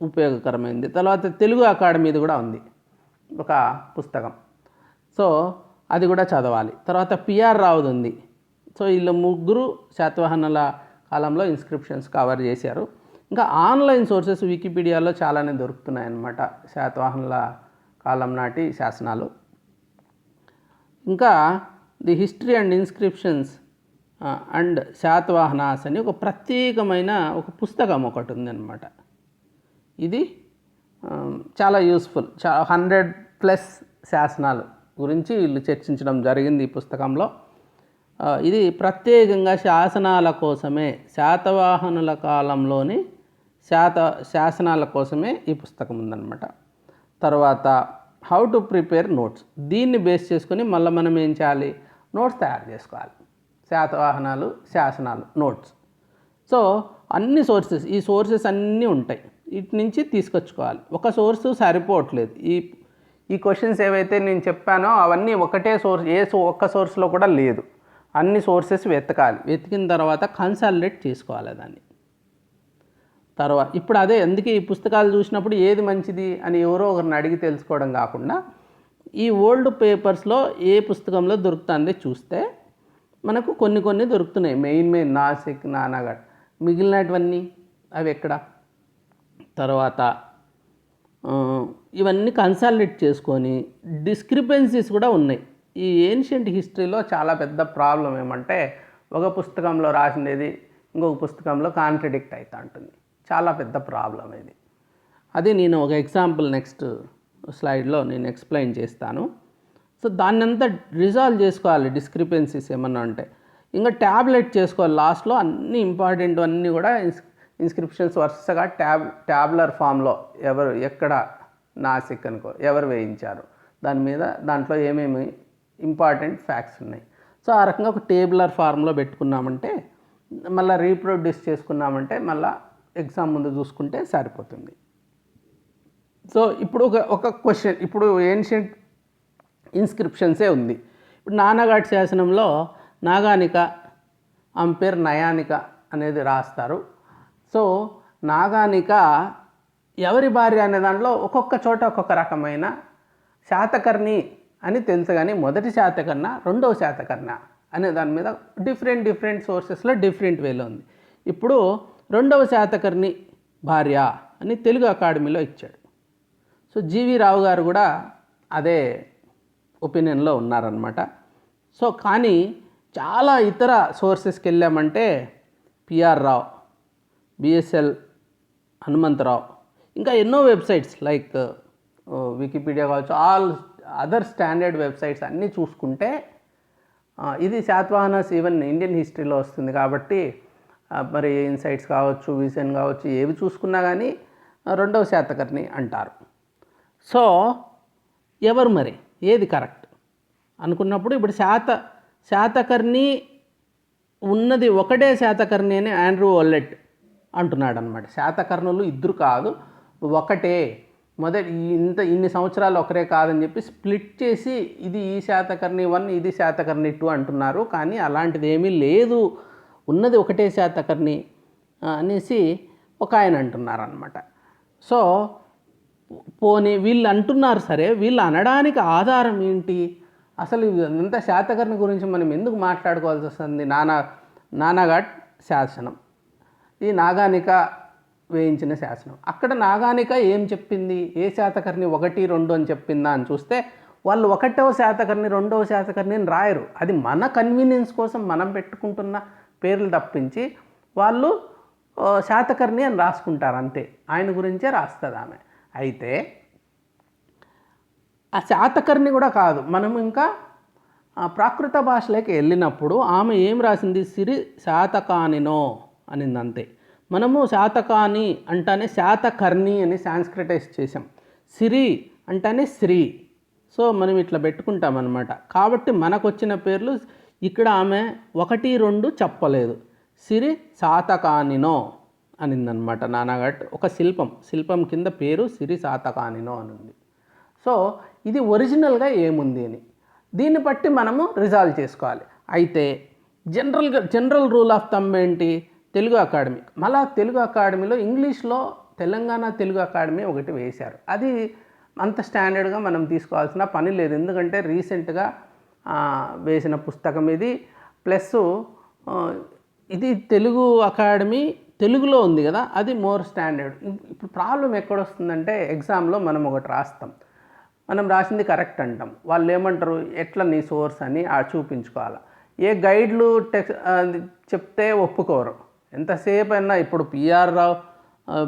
ఉపయోగకరమైంది. తర్వాత తెలుగు అకాడమీది కూడా ఉంది ఒక పుస్తకం, సో అది కూడా చదవాలి. తర్వాత పిఆర్ రావుది ఉంది. సో వీళ్ళు ముగ్గురు శాతవాహనుల కాలంలో ఇన్స్క్రిప్షన్స్ కవర్ చేశారు. ఇంకా ఆన్లైన్ సోర్సెస్ వికీపీడియాలో చాలానే దొరుకుతున్నాయి అన్నమాట, శాతవాహనుల కాలం నాటి శాసనాలు. ఇంకా the history and inscriptions and Satavahanas అని ఒక ప్రత్యేకమైన ఒక పుస్తకం ఒకటి ఉందన్నమాట. ఇది చాలా యూస్ఫుల్. 100+ శాసనాలు గురించి వీళ్ళు చర్చించడం జరిగింది ఈ పుస్తకంలో. ఇది ప్రత్యేకంగా శాసనాల కోసమే, శాతవాహనుల కాలంలోని శాసనాల కోసమే ఈ పుస్తకం ఉందన్నమాట. తర్వాత హౌ టు ప్రిపేర్ నోట్స్, దీన్ని బేస్ చేసుకొని మళ్ళీ మనం ఏం చేయాలి, నోట్స్ తయారు చేసుకోవాలి. శాతవాహనాలు, శాసనాలు, నోట్స్. సో అన్ని సోర్సెస్, ఈ సోర్సెస్ అన్నీ ఉంటాయి, వీటి నుంచి తీసుకొచ్చుకోవాలి. ఒక సోర్సు సరిపోవట్లేదు. ఈ క్వశ్చన్స్ ఏవైతే నేను చెప్పానో అవన్నీ ఒకటే సోర్స్, ఒక్క సోర్స్లో కూడా లేదు. అన్ని సోర్సెస్ వెతకాలి. వెతికిన తర్వాత కన్సాలిడేట్ చేసుకోవాలి దాన్ని. తర్వాత ఇప్పుడు అదే అందుకే ఈ పుస్తకాలు చూసినప్పుడు ఏది మంచిది అని ఎవరో ఒకరిని అడిగి తెలుసుకోవడం కాకుండా ఈ ఓల్డ్ పేపర్స్లో ఏ పుస్తకంలో దొరుకుతుంది చూస్తే మనకు కొన్ని దొరుకుతున్నాయి. మెయిన్ నాసిక్, నానాగఢ్, మిగిలినటువన్నీ అవి ఎక్కడ. తర్వాత ఇవన్నీ కన్సాలిడేట్ చేసుకొని డిస్క్రిపెన్సీస్ కూడా ఉన్నాయి. ఈ ఏన్షియంట్ హిస్టరీలో చాలా పెద్ద ప్రాబ్లం ఏమంటే ఒక పుస్తకంలో రాసినది ఇంకొక పుస్తకంలో కాంట్రడిక్ట్ అవుతూ ఉంటుంది. చాలా పెద్ద ప్రాబ్లం ఇది. అది నేను ఒక ఎగ్జాంపుల్ నెక్స్ట్ స్లైడ్లో నేను ఎక్స్ప్లెయిన్ చేస్తాను. సో దాన్ని అంతా రిజాల్వ్ చేసుకోవాలి డిస్క్రిపెన్సీస్ ఏమన్నా ఉంటే. ఇంకా ట్యాబ్లెట్ చేసుకోవాలి లాస్ట్లో. అన్ని ఇంపార్టెంట్ అన్నీ కూడా ఇన్స్క్రిప్షన్స్ వరుసగా ట్యాబ్లర్ ఫామ్లో ఎవరు ఎక్కడ నాసిక్ అనుకో ఎవరు వేయించారు దాని మీద, దాంట్లో ఏమేమి ఇంపార్టెంట్ ఫ్యాక్ట్స్ ఉన్నాయి. సో ఆ రకంగా ఒక టేబులర్ ఫార్మ్లో పెట్టుకున్నామంటే మళ్ళీ రీప్రొడ్యూస్ చేసుకున్నామంటే మళ్ళీ ఎగ్జామ్ ముందు చూసుకుంటే సరిపోతుంది. సో ఇప్పుడు ఒక క్వశ్చన్, ఇప్పుడు ఏన్షియంట్ ఇన్స్క్రిప్షన్సే ఉంది. ఇప్పుడు నానాఘాట్ శాసనంలో నాగానిక, ఆమె పేరు నయానిక అనేది రాస్తారు. సో నాగానిక ఎవరి భార్య అనే దాంట్లో ఒక్కొక్క చోట ఒక్కొక్క రకమైన శాతకర్ణి అని తెలుసు, కానీ మొదటి శాతకర్ణ, రెండవ శాతకర్ణ అనే దాని మీద డిఫరెంట్ సోర్సెస్లో డిఫరెంట్ వేలో ఉంది. ఇప్పుడు రెండవ శాతకర్ణి భార్య అని తెలుగు అకాడమీలో ఇచ్చాడు. సో జీవి రావు గారు కూడా అదే ఒపీనియన్లో ఉన్నారనమాట. సో కానీ చాలా ఇతర సోర్సెస్కి వెళ్ళామంటే పిఆర్ రావు, బిఎస్ఎల్ హనుమంతరావు, ఇంకా ఎన్నో వెబ్సైట్స్ లైక్ వికీపీడియా కావచ్చు, ఆల్ అదర్ స్టాండర్డ్ వెబ్సైట్స్ అన్నీ చూసుకుంటే ఇది శాతవాహనాస్ ఈవెన్ ఇండియన్ హిస్టరీలో వస్తుంది. కాబట్టి మరి ఇన్సైట్స్ కావచ్చు, విజన్ కావచ్చు, ఏవి చూసుకున్నా కానీ రెండవ శాతకర్ణి అంటారు. సో ఎవరు మరి ఏది కరెక్ట్ అనుకున్నప్పుడు ఇప్పుడు శాతకర్ణి ఉన్నది ఒకటే శాతకర్ణి అని ఆండ్రూ వోల్లెట్ అంటున్నాడు అనమాట. శాతకర్ణులు ఇద్దరు కాదు, ఒకటే, ఇన్ని సంవత్సరాలు ఒకరే కాదని చెప్పి స్ప్లిట్ చేసి ఇది ఈ శాతకర్ణి 1, ఇది శాతకర్ణి 2 అంటున్నారు. కానీ అలాంటిది ఏమీ లేదు, ఉన్నది ఒకటే శాతకర్ణి అనేసి ఒక ఆయన అంటున్నారనమాట. సో పోనీ వీళ్ళు అంటున్నారు సరే, వీళ్ళు అనడానికి ఆధారం ఏంటి? అసలు ఇంత శాతకర్ణి గురించి మనం ఎందుకు మాట్లాడుకోవాల్సి వస్తుంది? నానాఘాట్ శాసనం, ఈ నాగానిక వేయించిన శాసనం. అక్కడ నాగానిక ఏం చెప్పింది? ఏ శాతకర్ణి 1, 2 అని చెప్పిందా అని చూస్తే వాళ్ళు 1వ శాతకర్ణి 2వ శాతకర్ణి అని రాయరు. అది మన కన్వీనియన్స్ కోసం మనం పెట్టుకుంటున్న పేర్లు తప్పించి వాళ్ళు శాతకర్ణి అని రాసుకుంటారు అంతే. ఆయన గురించే రాస్తుంది ఆమె. అయితే ఆ శాతకర్ణి కూడా కాదు, మనం ఇంకా ప్రాకృత భాషలోకి వెళ్ళినప్పుడు ఆమె ఏం రాసింది? సిరి శాతకానినో అనింది అంతే. మనము శాతకాని అంటేనే శాతకర్ణి అని సాంస్క్రిటైజ్ చేసాం, సిరి అంటేనే శ్రీ. సో మనం ఇట్లా పెట్టుకుంటాం అన్నమాట. కాబట్టి మనకు వచ్చిన పేర్లు ఇక్కడ ఆమె 1, 2 చెప్పలేదు, సిరి శాతకానినో అనిందనమాట నానాఘాట్. ఒక శిల్పం కింద పేరు సిరి శాతకానినో అని ఉంది. సో ఇది ఒరిజినల్గా ఏముంది అని దీన్ని బట్టి మనము రిజాల్వ్ చేసుకోవాలి. అయితే జనరల్ రూల్ ఆఫ్ థంబ్ ఏంటి? తెలుగు అకాడమీ. మళ్ళా తెలుగు అకాడమీలో ఇంగ్లీష్లో తెలంగాణ తెలుగు అకాడమీ ఒకటి వేశారు. అది అంత స్టాండర్డ్గా మనం తీసుకోవాల్సిన పని లేదు, ఎందుకంటే రీసెంట్గా వేసిన పుస్తకం ఇది. ప్లస్ ఇది తెలుగు అకాడమీ తెలుగులో ఉంది కదా, అది మోర్ స్టాండర్డ్. ఇప్పుడు ప్రాబ్లం ఎక్కడొస్తుందంటే ఎగ్జామ్లో మనం ఒకటి రాస్తాం, మనం రాసింది కరెక్ట్ అంటాం, వాళ్ళు ఏమంటారు ఎట్లా నీ సోర్స్ అని చూపించుకోవాలి. ఏ గైడ్లు చెప్తే ఒప్పుకోరు. ఎంతసేపు అయినా ఇప్పుడు పిఆర్ రావు,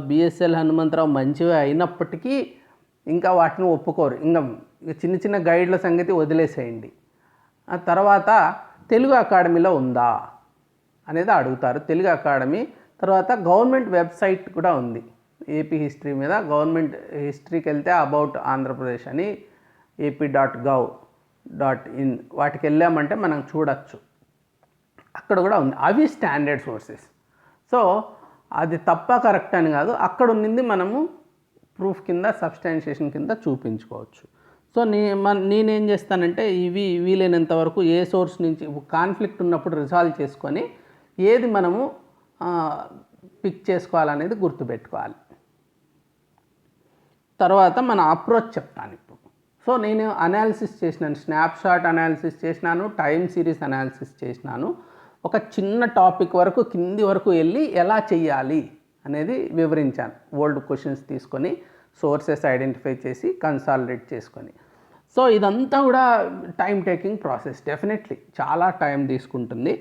బిఎస్ఎల్ హనుమంతరావు మంచివి అయినప్పటికీ ఇంకా వాటిని ఒప్పుకోరు. ఇంకా చిన్న చిన్న గైడ్ల సంగతి వదిలేసేయండి. ఆ తర్వాత తెలుగు అకాడమీలో ఉందా అనేది అడుగుతారు. తెలుగు అకాడమీ తర్వాత గవర్నమెంట్ వెబ్సైట్ కూడా ఉంది ఏపీ హిస్టరీ మీద. గవర్నమెంట్ హిస్టరీకి వెళ్తే అబౌట్ ఆంధ్రప్రదేశ్ అని ap.gov.in వాటికి వెళ్ళామంటే మనం చూడొచ్చు, అక్కడ కూడా ఉంది. అవి స్టాండర్డ్ సోర్సెస్. సో అది తప్ప కరెక్ట్ అని కాదు, అక్కడ ఉన్నది మనము ప్రూఫ్ కింద సబ్స్టాన్షియేషన్ కింద చూపించుకోవచ్చు. సో నేనేం చేస్తానంటే ఇవి వీలైనంత వరకు ఏ సోర్స్ నుంచి కాన్ఫ్లిక్ట్ ఉన్నప్పుడు రిజాల్వ్ చేసుకొని ఏది మనము పిక్ చేసుకోవాలనేది గుర్తుపెట్టుకోవాలి. తర్వాత మన అప్రోచ్ చెప్తాను ఇప్పుడు. సో నేను అనాలిసిస్ చేసినాను, స్నాప్షాట్ అనాలిసిస్ చేసినాను, టైం సిరీస్ అనాలిసిస్ చేసినాను. ఒక చిన్న టాపిక్ వరకు కింది వరకు వెళ్ళి ఎలా చెయ్యాలి అనేది వివరించాను. ఓల్డ్ క్వశ్చన్స్ తీసుకొని సోర్సెస్ ఐడెంటిఫై చేసి కన్సాలిడేట్ చేసుకొని. సో ఇదంతా కూడా టైం టేకింగ్ ప్రాసెస్, డెఫినెట్లీ చాలా టైం తీసుకుంటుంది.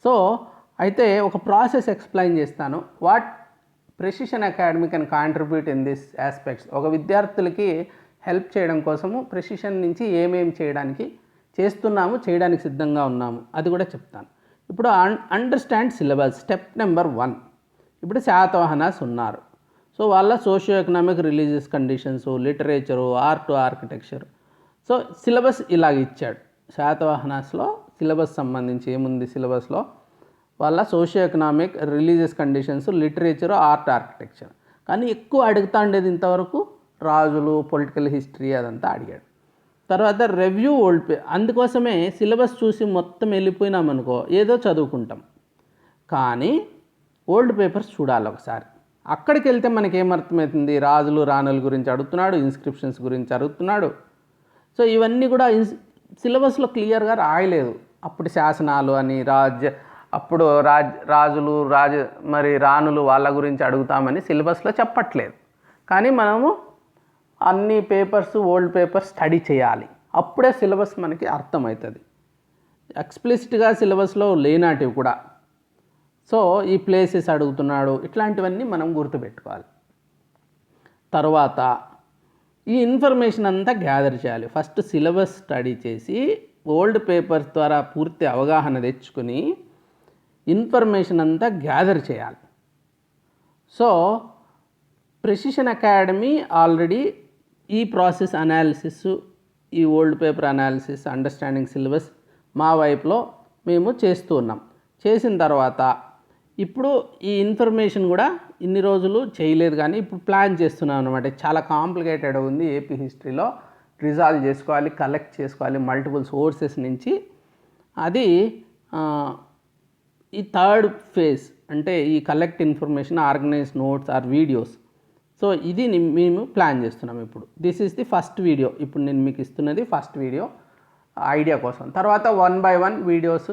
సో అయితే ఒక ప్రాసెస్ ఎక్స్ప్లెయిన్ చేస్తాను. What precision academy can contribute in this aspects. ఒక విద్యార్థులకి హెల్ప్ చేయడం కోసము ప్రెసిషన్ నుంచి ఏమేమి చేయడానికి సిద్ధంగా ఉన్నాము అది కూడా చెప్తాను. ఇప్పుడు అండర్స్టాండ్ సిలబస్ స్టెప్ నెంబర్ 1. ఇప్పుడు శాతవాహనాస్ ఉన్నారు. సో వాళ్ళ socio economic religious conditions, literature, art, architecture. So syllabus ఇలాగ ఇచ్చాడు. శాతవాహనాస్లో సిలబస్ సంబంధించి ఏముంది? సిలబస్లో వాళ్ళ socio economic religious conditions, literature, art, architecture. కానీ ఎక్కువ అడుగుతా ఉండేది ఇంతవరకు రాజులు, పొలిటికల్ హిస్టరీ అదంతా అడిగాడు. తర్వాత రివ్యూ ఓల్డ్ అందుకోసమే సిలబస్ చూసి మొత్తం వెళ్ళిపోయినామనుకో ఏదో చదువుకుంటాం, కానీ ఓల్డ్ పేపర్స్ చూడాలి ఒకసారి. అక్కడికి వెళ్తే మనకేమర్థమవుతుంది? రాజులు, రాణుల గురించి అడుగుతున్నాడు, ఇన్స్క్రిప్షన్స్ గురించి అడుగుతున్నాడు. సో ఇవన్నీ కూడా సిలబస్లో క్లియర్గా రాయలేదు. అప్పుడు శాసనాలు అని అప్పుడు రాజులు మరి రాణులు వాళ్ళ గురించి అడుగుతామని సిలబస్లో చెప్పట్లేదు. కానీ మనము అన్ని పేపర్స్ ఓల్డ్ పేపర్స్ స్టడీ చేయాలి, అప్పుడే సిలబస్ మనకి అర్థమవుతుంది. ఎక్స్ప్లిసిట్గా సిలబస్లో లేనాటివి కూడా. సో ఈ ప్లేసెస్ అడుగుతున్నాడు, ఇట్లాంటివన్నీ మనం గుర్తుపెట్టుకోవాలి. తర్వాత ఈ ఇన్ఫర్మేషన్ అంతా గ్యాదర్ చేయాలి. ఫస్ట్ సిలబస్ స్టడీ చేసి ఓల్డ్ పేపర్స్ ద్వారా పూర్తి అవగాహన తెచ్చుకొని ఇన్ఫర్మేషన్ అంతా గ్యాదర్ చేయాలి. సో ప్రెసిషన్ అకాడమీ ఆల్రెడీ ఈ ప్రాసెస్ అనాలిసిస్, ఈ old paper analysis, understanding syllabus మా వైపులో మేము చేస్తూ ఉన్నాం. చేసిన తర్వాత ఇప్పుడు ఈ ఇన్ఫర్మేషన్ కూడా ఇన్ని రోజులు చేయలేదు, కానీ ఇప్పుడు ప్లాన్ చేస్తున్నాం అనమాట. చాలా కాంప్లికేటెడ్ ఉంది ఏపీ హిస్టరీలో, రిజాల్వ్ చేసుకోవాలి, కలెక్ట్ చేసుకోవాలి మల్టిపుల్ సోర్సెస్ నుంచి. అది ఈ థర్డ్ ఫేజ్, అంటే ఈ collect information, organise notes or videos so ఇది మేము ప్లాన్ చేస్తున్నాం ఇప్పుడు. This is the first video. ఇప్పుడు నేను మీకు ఇస్తున్నది ఫస్ట్ వీడియో ఐడియా కోసం. తర్వాత 1 by 1 వీడియోస్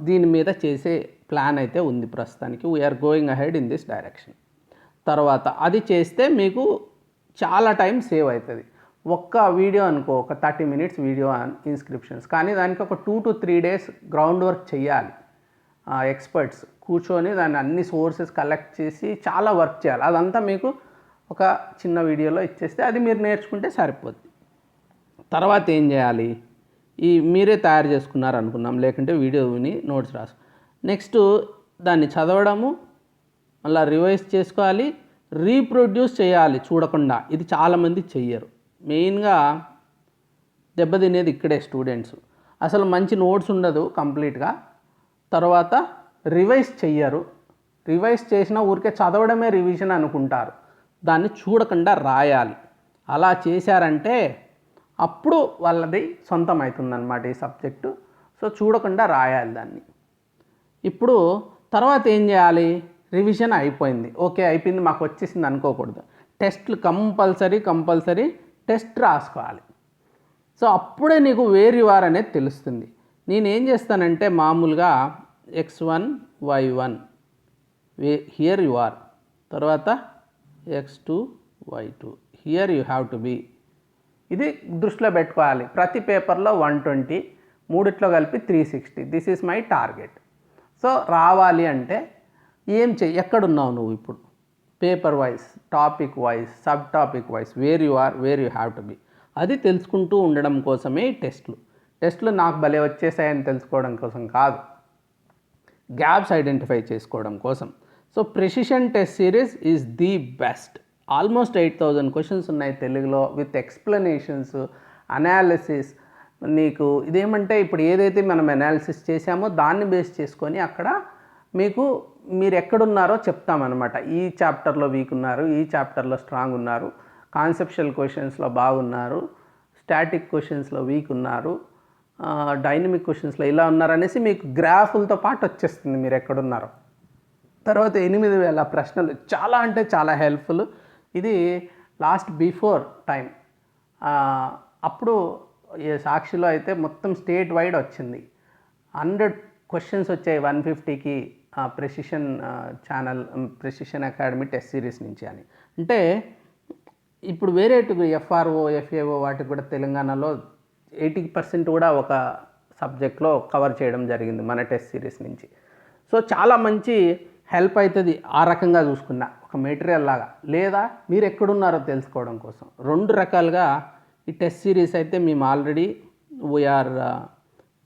దీని మీద చేసే ప్లాన్ అయితే ఉంది ప్రస్తుతానికి. We're going ahead in this direction. తర్వాత అది చేస్తే మీకు చాలా టైం సేవ్ అవుతుంది. ఒక్క వీడియో అనుకో, ఒక 30 minutes వీడియో ఇన్స్క్రిప్షన్స్, కానీ దానికి ఒక 2 to 3 days గ్రౌండ్ వర్క్ చేయాలి. ఎక్స్పర్ట్స్ కూర్చొని దాన్ని అన్ని సోర్సెస్ కలెక్ట్ చేసి చాలా వర్క్ చేయాలి. అదంతా మీకు ఒక చిన్న వీడియోలో ఇచ్చేస్తే అది మీరు నేర్చుకుంటే సరిపోద్ది. తర్వాత ఏం చేయాలి, ఈ మీరే తయారు చేసుకున్నారు అనుకున్నాం, లేకుంటే వీడియో విని నోట్స్ రాసు. నెక్స్ట్ దాన్ని చదవడము, మళ్ళీ రివైజ్ చేసుకోవాలి, రీప్రొడ్యూస్ చేయాలి చూడకుండా. ఇది చాలామంది చెయ్యరు. మెయిన్గా దెబ్బతినేది ఇక్కడే స్టూడెంట్స్. అసలు మంచి నోట్స్ ఉండదు కంప్లీట్గా. తర్వాత రివైజ్ చెయ్యరు. రివైజ్ చేసిన ఊరికే చదవడమే రివిజన్ అనుకుంటారు. దాన్ని చూడకుండా రాయాలి. అలా చేశారంటే అప్పుడు వాళ్ళది సొంతం అవుతుందన్నమాట ఈ సబ్జెక్టు. సో చూడకుండా రాయాలి దాన్ని. ఇప్పుడు తర్వాత ఏం చేయాలి, రివిజన్ అయిపోయింది, ఓకే అయిపోయింది, మాకు వచ్చేసింది అనుకోకూడదు. టెస్ట్లు కంపల్సరీ టెస్ట్ రాసుకోవాలి. సో అప్పుడే నీకు వేర్ యు ఆర్ అనేది తెలుస్తుంది. నేనేం చేస్తానంటే మామూలుగా x1 y1 here you are, తర్వాత x2 y2 here you have to be. ఇది దృష్టిలో పెట్టుకోవాలి. ప్రతి పేపర్లో 120, మూడిట్లో కలిపి 360. This is my target. So రావాలి అంటే ఏం ఎక్కడున్నావు నువ్వు ఇప్పుడు, paper wise, topic wise, sub topic wise, where you are, where you have to be, అది తెలుసుకుంటూ ఉండడం కోసమే టెస్ట్లు నాకు భలే వచ్చేసాయని తెలుసుకోవడం కోసం కాదు, గ్యాప్స్ ఐడెంటిఫై చేసుకోవడం కోసం. So precision test series is the best. Almost 8000 questions ఉన్నాయి తెలుగులో, విత్ ఎక్స్ప్లెనేషన్స్, అనాలిసిస్. నీకు ఇదేమంటే ఇప్పుడు ఏదైతే మనం అనాలిసిస్ చేసామో దాన్ని బేస్ చేసుకొని అక్కడ మీరు ఎక్కడున్నారో చెప్తామన్నమాట. ఈ చాప్టర్లో వీక్ ఉన్నారు, ఈ చాప్టర్లో స్ట్రాంగ్ ఉన్నారు, కాన్సెప్షువల్ క్వశ్చన్స్లో బాగున్నారు, స్టాటిక్ క్వశ్చన్స్లో వీక్ ఉన్నారు, డైనమిక్ క్వశ్చన్స్లో ఇలా ఉన్నారనేసి మీకు గ్రాఫులతో పాటు వచ్చేస్తుంది మీరు ఎక్కడున్నారో. తర్వాత 8000 ప్రశ్నలు, చాలా అంటే చాలా హెల్ప్ఫుల్. ఇది లాస్ట్ బిఫోర్ టైం. అప్పుడు సాక్షిలో అయితే మొత్తం స్టేట్ వైడ్ వచ్చింది. 100 క్వశ్చన్స్ వచ్చాయి 150కి precision channel, precision academy test series నుంచి అని. అంటే ఇప్పుడు వేరే ఎఫ్ఆర్ఓ, ఎఫ్ఏఓ వాటికి కూడా తెలంగాణలో 80% కూడా ఒక సబ్జెక్ట్లో కవర్ చేయడం జరిగింది మన టెస్ట్ సిరీస్ నుంచి. సో చాలా మంచి హెల్ప్ అవుతుంది ఆ రకంగా చూసుకున్నా, ఒక మెటీరియల్ లాగా. లేదా మీరు ఎక్కడున్నారో తెలుసుకోవడం కోసం 2 రకాలుగా ఈ టెస్ట్ సిరీస్ అయితే మేము ఆల్రెడీ వీఆర్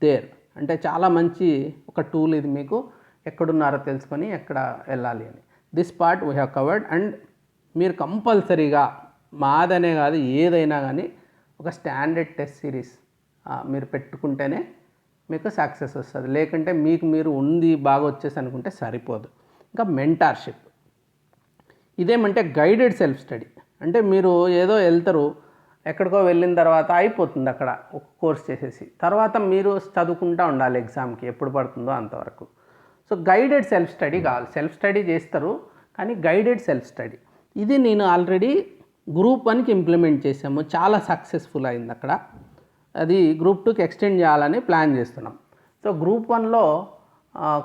దేర్. అంటే చాలా మంచి ఒక టూల్ ఇది, మీకు ఎక్కడున్నారో తెలుసుకొని ఎక్కడ వెళ్ళాలి అని. This part we have covered. And మీరు కంపల్సరీగా మాదనే కాదు ఏదైనా కానీ ఒక స్టాండర్డ్ టెస్ట్ సిరీస్ మీరు పెట్టుకుంటేనే మీకు సక్సెస్ వస్తుంది. లేకుంటే మీరు ఉంది బాగా వచ్చేసి అనుకుంటే సరిపోదు. ఇంకా మెంటార్షిప్, ఇదేమంటే గైడెడ్ సెల్ఫ్ స్టడీ. అంటే మీరు ఏదో వెళ్తారు, ఎక్కడికో వెళ్ళిన తర్వాత అయిపోతుంది అక్కడ ఒక కోర్స్ చేసేసి, తర్వాత మీరు చదువుకుంటూ ఉండాలి ఎగ్జామ్కి ఎప్పుడు పడుతుందో అంతవరకు. సో గైడెడ్ సెల్ఫ్ స్టడీ కావాలి. సెల్ఫ్ స్టడీ చేస్తారు కానీ గైడెడ్ సెల్ఫ్ స్టడీ, ఇది నేను ఆల్రెడీ గ్రూప్ 1కి ఇంప్లిమెంట్ చేసాము, చాలా సక్సెస్ఫుల్ అయింది అక్కడ. అది గ్రూప్ 2కి ఎక్స్టెండ్ చేయాలని ప్లాన్ చేస్తున్నాం. సో గ్రూప్ 1లో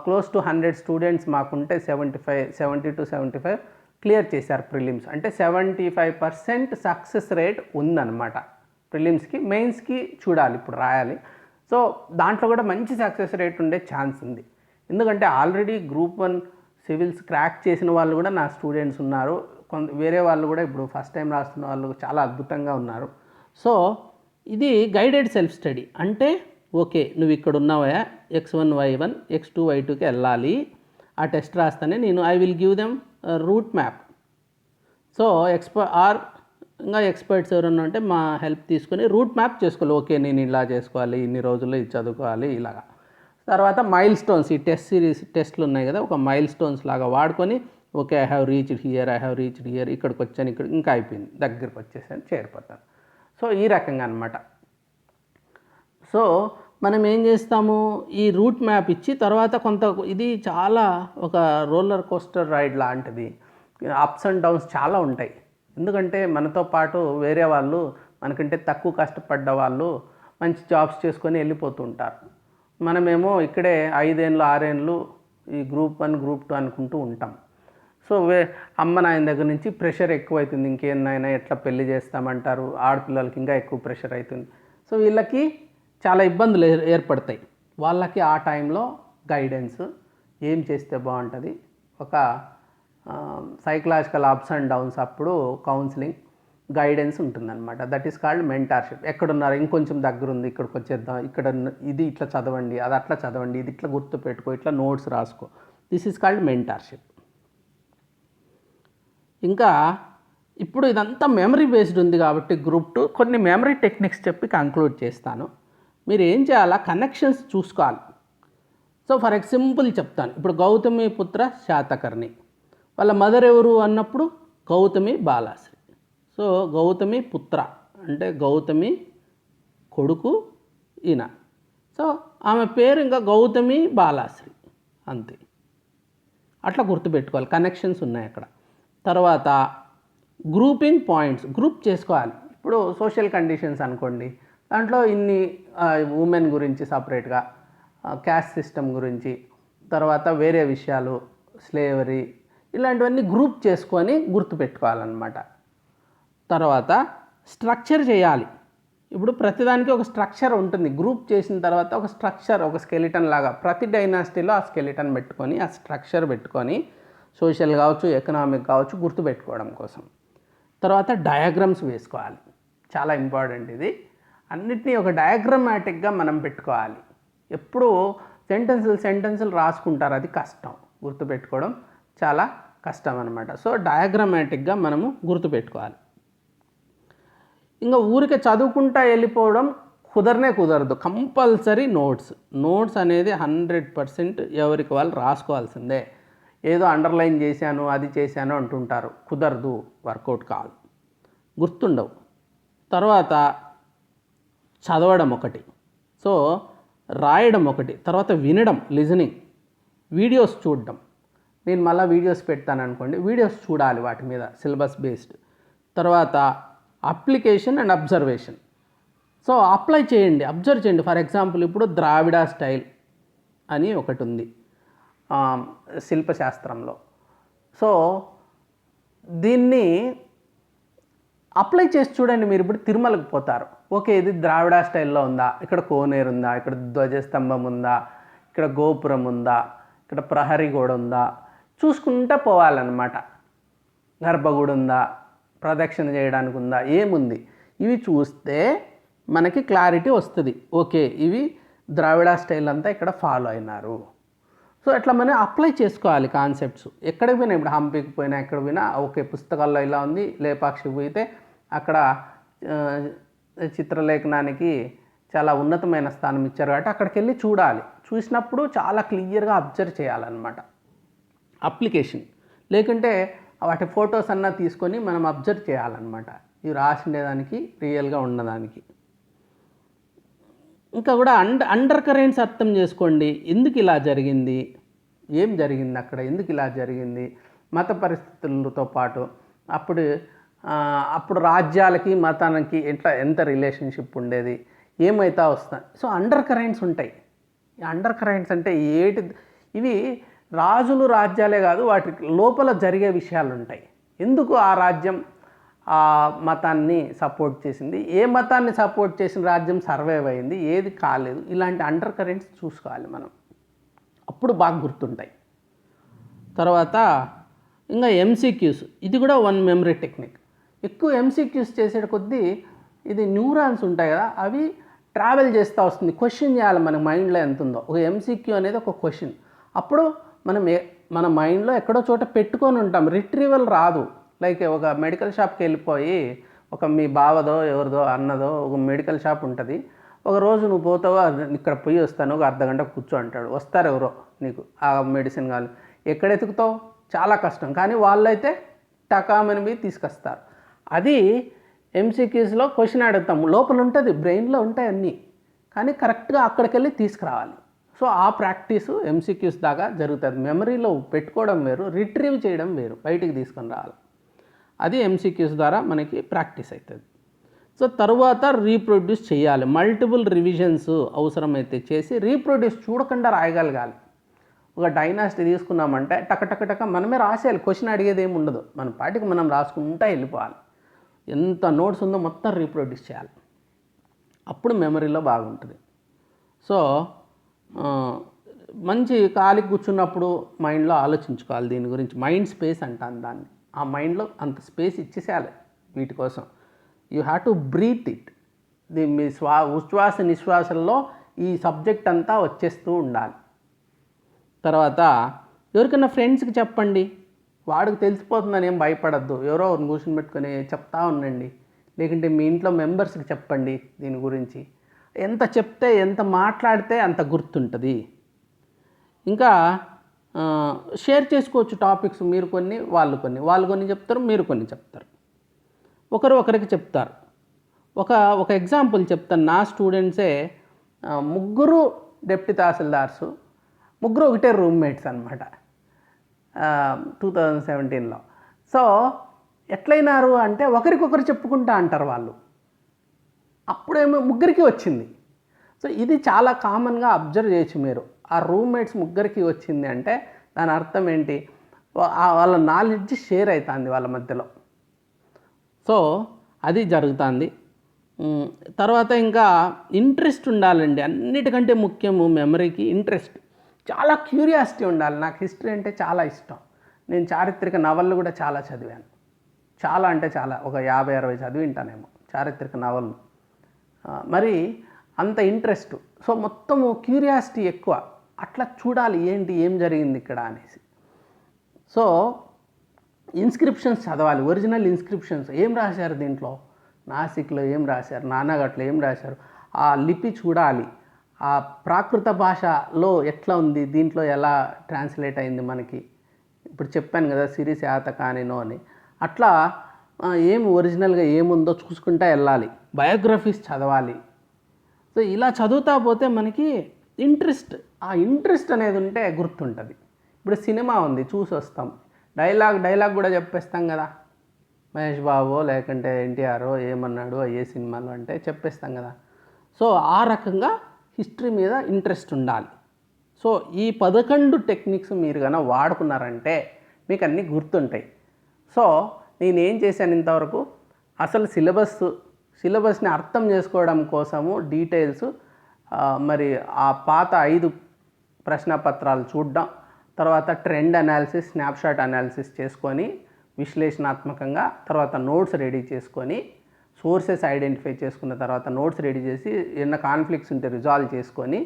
క్లోజ్ టు 100 స్టూడెంట్స్ మాకుంటే 70 to 75 క్లియర్ చేశారు ప్రిలిమ్స్. అంటే 75% సక్సెస్ రేట్ ఉందన్నమాట ప్రిలిమ్స్కి. మెయిన్స్కి చూడాలి ఇప్పుడు రాయాలి. సో దాంట్లో కూడా మంచి సక్సెస్ రేట్ ఉండే ఛాన్స్ ఉంది. ఎందుకంటే ఆల్రెడీ గ్రూప్ 1 సివిల్స్ క్రాక్ చేసిన వాళ్ళు కూడా నా స్టూడెంట్స్ ఉన్నారు. వేరే వాళ్ళు కూడా ఇప్పుడు ఫస్ట్ టైం రాస్తున్న వాళ్ళు చాలా అద్భుతంగా ఉన్నారు. సో ఇది గైడెడ్ సెల్ఫ్ స్టడీ. అంటే ఓకే నువ్వు ఇక్కడ ఉన్నావా, x1 y1 x2 y2కి వెళ్ళాలి, ఆ టెస్ట్ రాస్తానే నేను I will give them route map. So ఇంకా ఎక్స్పర్ట్స్ ఎవరన్నా అంటే మా హెల్ప్ తీసుకొని రూట్ మ్యాప్ చేసుకోవాలి. ఓకే నేను ఇలా చేసుకోవాలి, ఇన్ని రోజుల్లో ఇది చదువుకోవాలి ఇలాగా. తర్వాత మైల్ స్టోన్స్, ఈ టెస్ట్ సిరీస్ టెస్ట్లు ఉన్నాయి కదా, ఒక మైల్ స్టోన్స్ లాగా వాడుకొని okay I have reached here, ఇక్కడికి వచ్చాను, ఇక్కడ ఇంకా అయిపోయింది, దగ్గరికి వచ్చేసాను, చేరిపోతాను. సో ఈ రకంగా అనమాట. సో మనం ఏం చేస్తాము, ఈ రూట్ మ్యాప్ ఇచ్చి తర్వాత ఇది చాలా ఒక రోలర్ కోస్టర్ రైడ్ లాంటిది. అప్స్ అండ్ డౌన్స్ చాలా ఉంటాయి. ఎందుకంటే మనతో పాటు వేరే వాళ్ళు మనకంటే తక్కువ కష్టపడ్డ వాళ్ళు మంచి జాబ్స్ చేసుకొని వెళ్ళిపోతూ ఉంటారు. మనమేమో ఇక్కడే 5 ఏళ్ళు 6 ఏళ్ళు ఈ గ్రూప్ 1 గ్రూప్ 2 అనుకుంటూ ఉంటాం. సో అమ్మ నాయన దగ్గర నుంచి ప్రెషర్ ఎక్కువవుతుంది. ఇంకేం నాయన ఎట్లా పెళ్లి చేస్తామంటారు, ఆడపిల్లలకి ఇంకా ఎక్కువ ప్రెషర్ అవుతుంది. సో వీళ్ళకి చాలా ఇబ్బందులు ఏర్పడతాయి. వాళ్ళకి ఆ టైంలో గైడెన్స్ ఏం చేస్తే బాగుంటుంది, ఒక సైకలాజికల్ అప్స్ అండ్ డౌన్స్ అప్పుడు కౌన్సిలింగ్ గైడెన్స్ ఉంటుందన్నమాట. That is called mentorship. ఎక్కడున్నారు, ఇంకొంచెం దగ్గర ఉంది, ఇక్కడికి వచ్చేద్దాం, ఇక్కడ ఇది ఇట్లా చదవండి, అది అట్లా చదవండి, ఇది ఇట్లా గుర్తుపెట్టుకో, ఇట్లా నోట్స్ రాసుకో. This is called mentorship. ఇంకా ఇప్పుడు ఇదంతా మెమరీ బేస్డ్ ఉంది కాబట్టి గ్రూప్ 2 కొన్ని మెమరీ టెక్నిక్స్ చెప్పి కంక్లూడ్ చేస్తాను. మీరు ఏం చేయాలా, కనెక్షన్స్ చూసుకోవాలి. సో ఫర్ ఎగ్జాంపుల్ చెప్తాను. ఇప్పుడు గౌతమి పుత్ర శాతకర్ణి, వాళ్ళ మదర్ ఎవరు అన్నప్పుడు గౌతమి బాలాశ్రీ. సో గౌతమి పుత్ర అంటే గౌతమి కొడుకు ఈయన. సో ఆమె పేరు ఇంకా గౌతమి బాలాశ్రీ, అంతే. అట్లా గుర్తుపెట్టుకోవాలి, కనెక్షన్స్ ఉన్నాయి అక్కడ. తర్వాత గ్రూపింగ్ పాయింట్స్, గ్రూప్ చేసుకోవాలి. ఇప్పుడు సోషల్ కండిషన్స్ అనుకోండి, దాంట్లో ఇన్ని ఉమెన్ గురించి సపరేట్గా, క్యాస్ట్ సిస్టమ్ గురించి, తర్వాత వేరే విషయాలు, స్లేవరీ, ఇలాంటివన్నీ గ్రూప్ చేసుకొని గుర్తుపెట్టుకోవాలన్నమాట. తర్వాత స్ట్రక్చర్ చేయాలి. ఇప్పుడు ప్రతిదానికి ఒక స్ట్రక్చర్ ఉంటుంది. గ్రూప్ చేసిన తర్వాత ఒక స్ట్రక్చర్, ఒక స్కెలిటన్ లాగా ప్రతి డైనాసిటీలో ఆ స్కెలిటన్ పెట్టుకొని, ఆ స్ట్రక్చర్ పెట్టుకొని, సోషల్ కావచ్చు, ఎకనామిక్ కావచ్చు, గుర్తుపెట్టుకోవడం కోసం. తర్వాత డయాగ్రామ్స్ వేసుకోవాలి, చాలా ఇంపార్టెంట్ ఇది. అన్నిటినీ ఒక డయాగ్రమాటిక్గా మనం పెట్టుకోవాలి. ఎప్పుడు సెంటెన్సులు రాసుకుంటారు, అది కష్టం, గుర్తుపెట్టుకోవడం చాలా కష్టం అనమాట. సో డయాగ్రమాటిక్గా మనము గుర్తుపెట్టుకోవాలి. ఇంకా ఊరికే చదువుకుంటా వెళ్ళిపోవడం కుదరదు. కంపల్సరీ నోట్స్ అనేది 100% ఎవరికి వాళ్ళు రాసుకోవాల్సిందే. ఏదో అండర్లైన్ చేశాను, అది చేశాను అంటుంటారు, కుదరదు, వర్కౌట్ కాదు, గుర్తుండవు. తర్వాత చదవడం ఒకటి, సో రాయడం ఒకటి, తర్వాత వినడం, లిజనింగ్, వీడియోస్ చూడడం. నేను మళ్ళీ వీడియోస్ పెడతాను అనుకోండి, వీడియోస్ చూడాలి, వాటి మీద సిలబస్ బేస్డ్. తర్వాత application and observation. So apply చేయండి, అబ్జర్వ్ చేయండి. ఫర్ ఎగ్జాంపుల్ ఇప్పుడు ద్రావిడ స్టైల్ అని ఒకటి ఉంది శిల్పశాస్త్రంలో. సో దీన్ని అప్లై చేసి చూడండి. మీరు ఇప్పుడు తిరుమలకు పోతారు, ఓకే ఇది ద్రావిడ స్టైల్లో ఉందా, ఇక్కడ కోనేరు ఉందా, ఇక్కడ ధ్వజస్తంభం ఉందా, ఇక్కడ గోపురం ఉందా, ఇక్కడ ప్రహరీ గోడ ఉందా, చూసుకుంటూ పోవాలన్నమాట. గర్భగుడి ఉందా, ప్రదక్షిణ చేయడానికి ఉందా, ఏముంది, ఇవి చూస్తే మనకి క్లారిటీ వస్తుంది. ఓకే ఇవి ద్రావిడ స్టైల్ అంతా ఇక్కడ ఫాలో అయినారు. సో అట్లా మనం అప్లై చేసుకోవాలి కాన్సెప్ట్స్. ఎక్కడికి పోయినా, ఇప్పుడు హంపీకి పోయినా, ఎక్కడ పోయినా ఓకే పుస్తకాల్లో ఇలా ఉంది, లేపాక్షికి పోయితే అక్కడ చిత్రలేఖనానికి చాలా ఉన్నతమైన స్థానం ఇచ్చారు కాబట్టి అక్కడికి వెళ్ళి చూడాలి. చూసినప్పుడు చాలా క్లియర్గా అబ్జర్వ్ చేయాలన్నమాట. అప్లికేషన్ లేకుంటే వాటి ఫొటోస్ అన్నా తీసుకొని మనం అబ్జర్వ్ చేయాలన్నమాట, ఇవి రాసిండేదానికి రియల్గా ఉన్నదానికి. ఇంకా కూడా అండర్ కరెంట్స్ అర్థం చేసుకోండి. ఎందుకు ఇలా జరిగింది, ఏం జరిగింది అక్కడ, ఎందుకు ఇలా జరిగింది, మత పరిస్థితులతో పాటు అప్పుడు రాజ్యాలకి మతానికి ఎంత రిలేషన్షిప్ ఉండేది, ఏమైతే వస్తాయి. సో అండర్ కరెంట్స్ ఉంటాయి. అండర్ కరెంట్స్ అంటే ఇవి రాజులు రాజ్యాలే కాదు, వాటి లోపల జరిగే విషయాలు ఉంటాయి. ఎందుకు ఆ రాజ్యం ఆ మతాన్ని సపోర్ట్ చేసింది, ఏ మతాన్ని సపోర్ట్ చేసిన రాజ్యం సర్వైవ్ అయింది, ఏది కాలేదు, ఇలాంటి అండర్ కరెంట్స్ చూసుకోవాలి మనం, అప్పుడు బాగా గుర్తుంటాయి. తర్వాత ఇంకా ఎంసీక్యూస్, ఇది కూడా వన్ మెమరీ టెక్నిక్. ఎక్కువ ఎంసీక్యూస్ చేసే కొద్దీ ఇది న్యూరాన్స్ ఉంటాయి కదా, అవి ట్రావెల్ చేస్తూ వస్తుంది. క్వశ్చన్ చేయాలి మన మైండ్లో ఎంత ఉందో. ఒక ఎంసీక్యూ అనేది ఒక క్వశ్చన్, అప్పుడు మన మైండ్లో ఎక్కడో చోట పెట్టుకొని ఉంటాం, రిట్రీవల్ రాదు. లైక్ ఒక మెడికల్ షాప్కి వెళ్ళిపోయి ఒక మీ బావదో ఎవరిదో అన్నదో ఒక మెడికల్ షాప్ ఉంటుంది, ఒక రోజు నువ్వు పోతావో ఇక్కడ పోయి వస్తాను ఒక అర్ధగంట కూర్చో అంటాడు, వస్తారు ఎవరో నీకు ఆ మెడిసిన్ కావాలి, ఎక్కడ ఎతుకుతావు, చాలా కష్టం. కానీ వాళ్ళైతే టకామని పోయి తీసుకొస్తారు. అది ఎంసీక్యూస్లో క్వశ్చన్ అడుగుతాం, లోపల ఉంటుంది, బ్రెయిన్లో ఉంటాయి అన్నీ, కానీ కరెక్ట్గా అక్కడికి వెళ్ళి తీసుకురావాలి. సో ఆ ప్రాక్టీసు ఎంసీక్యూస్ దాకా జరుగుతుంది. మెమరీలో పెట్టుకోవడం వేరు, రిట్రీవ్ చేయడం వేరు, బయటికి తీసుకొని రావాలి. అది ఎంసీక్యూస్ ద్వారా మనకి ప్రాక్టీస్ అవుతుంది. సో తర్వాత రీప్రొడ్యూస్ చేయాలి. మల్టిపుల్ రివిజన్స్ అవసరమైతే చేసి రీప్రొడ్యూస్ చూడకుండా రాయగలగాలి. ఒక డైనాసిటీ తీసుకున్నామంటే టక మనమే రాసేయాలి. క్వశ్చన్ అడిగేది ఏమి ఉండదు, మన పాటికి మనం రాసుకుంటూ వెళ్ళిపోవాలి. ఎంత నోట్స్ ఉందో మొత్తం రీప్రొడ్యూస్ చేయాలి. అప్పుడు మెమరీలో బాగుంటుంది. సో మంచి ఖాళీ కూర్చున్నప్పుడు మైండ్లో ఆలోచించుకోవాలి దీని గురించి. మైండ్ స్పేస్ అంటాను దాన్ని. ఆ మైండ్లో అంత స్పేస్ ఇచ్చేసేయాలి వీటి కోసం. You have to breathe it. మీ ఉచ్ఛ్వాస నిశ్వాసంలో ఈ సబ్జెక్ట్ అంతా వచ్చేస్తూ ఉండాలి. తర్వాత ఎవరికైనా ఫ్రెండ్స్కి చెప్పండి, వాడికి తెలిసిపోతుందని ఏం భయపడద్దు. ఎవరో కూర్చొని పెట్టుకొని చెప్తా ఉండండి. లేకుంటే మీ ఇంట్లో మెంబర్స్కి చెప్పండి దీని గురించి. ఎంత చెప్తే ఎంత మాట్లాడితే అంత గుర్తుంటుంది. ఇంకా షేర్ చేసుకోవచ్చు టాపిక్స్. మీరు కొన్ని వాళ్ళు కొన్ని చెప్తారు, మీరు కొన్ని చెప్తారు, ఒకరికి చెప్తారు. ఒక ఎగ్జాంపుల్ చెప్తాను. నా స్టూడెంట్సే 3 డిప్యూటీ తహసీల్దార్సు, 3 ఒకటే రూమ్మేట్స్ అనమాట 2017లో. సో ఎట్లయినారు అంటే ఒకరికొకరు చెప్పుకుంటా అంటారు వాళ్ళు. అప్పుడేమో 3కి వచ్చింది. సో ఇది చాలా కామన్గా అబ్జర్వ్ చేయొచ్చు మీరు. ఆ రూమ్మేట్స్ 3కి వచ్చింది అంటే దాని అర్థం ఏంటి? వాళ్ళ నాలెడ్జ్ షేర్ అవుతుంది వాళ్ళ మధ్యలో. సో అది జరుగుతుంది. తర్వాత ఇంకా ఇంట్రెస్ట్ ఉండాలండి. అన్నిటికంటే ముఖ్యము మెమరీకి ఇంట్రెస్ట్. చాలా క్యూరియాసిటీ ఉండాలి. నాకు హిస్టరీ అంటే చాలా ఇష్టం. నేను చారిత్రక నవళ్ళు కూడా చాలా చదివాను. చాలా అంటే చాలా, ఒక 50-60 చదివింటానేమో చారిత్రక నవళ్ళు. మరి అంత ఇంట్రెస్ట్. సో మొత్తము క్యూరియాసిటీ ఎక్కువ. అట్లా చూడాలి ఏంటి ఏం జరిగింది ఇక్కడ అనేసి. సో ఇన్స్క్రిప్షన్స్ చదవాలి. ఒరిజినల్ ఇన్స్క్రిప్షన్స్ ఏం రాశారు దీంట్లో, నాసిక్లో ఏం రాశారు, నానాఘట్లో ఏం రాశారు, ఆ లిపి చూడాలి. ఆ ప్రాకృత భాషలో ఎట్లా ఉంది, దీంట్లో ఎలా ట్రాన్స్లేట్ అయింది మనకి. ఇప్పుడు చెప్పాను కదా సిరి శాతకానినో అని. అట్లా ఏం ఒరిజినల్గా ఏముందో చూసుకుంటా వెళ్ళాలి. బయోగ్రఫీస్ చదవాలి. సో ఇలా చదువుతా పోతే మనకి ఇంట్రెస్ట్, ఆ ఇంట్రెస్ట్ అనేది ఉంటే గుర్తుంటుంది. ఇప్పుడు సినిమా ఉంది చూసి వస్తాం, డైలాగ్ కూడా చెప్పేస్తాం కదా. మహేష్ బాబు లేకుంటే ఎన్టీఆర్ ఏమన్నాడు ఏ సినిమాలో అంటే చెప్పేస్తాం కదా. సో ఆ రకంగా హిస్టరీ మీద ఇంట్రెస్ట్ ఉండాలి. సో ఈ 11 టెక్నిక్స్ మీరు కన్నా వాడుకున్నారంటే మీకు అన్నీ గుర్తుంటాయి. సో నేనేం చేశాను ఇంతవరకు, అసలు సిలబస్ని అర్థం చేసుకోవడం కోసము డీటెయిల్స్, మరి ఆ పాత 5 ప్రశ్నపత్రాలు చూడడం, తర్వాత ట్రెండ్ అనాలిసిస్, స్నాప్షాట్ అనాలిసిస్ చేసుకొని విశ్లేషణాత్మకంగా, తర్వాత నోట్స్ రెడీ చేసుకొని, సోర్సెస్ ఐడెంటిఫై చేసుకున్న తర్వాత నోట్స్ రెడీ చేసి, ఏమైనా కాన్ఫ్లిక్ట్స్ ఉంటే రిజాల్వ్ చేసుకొని,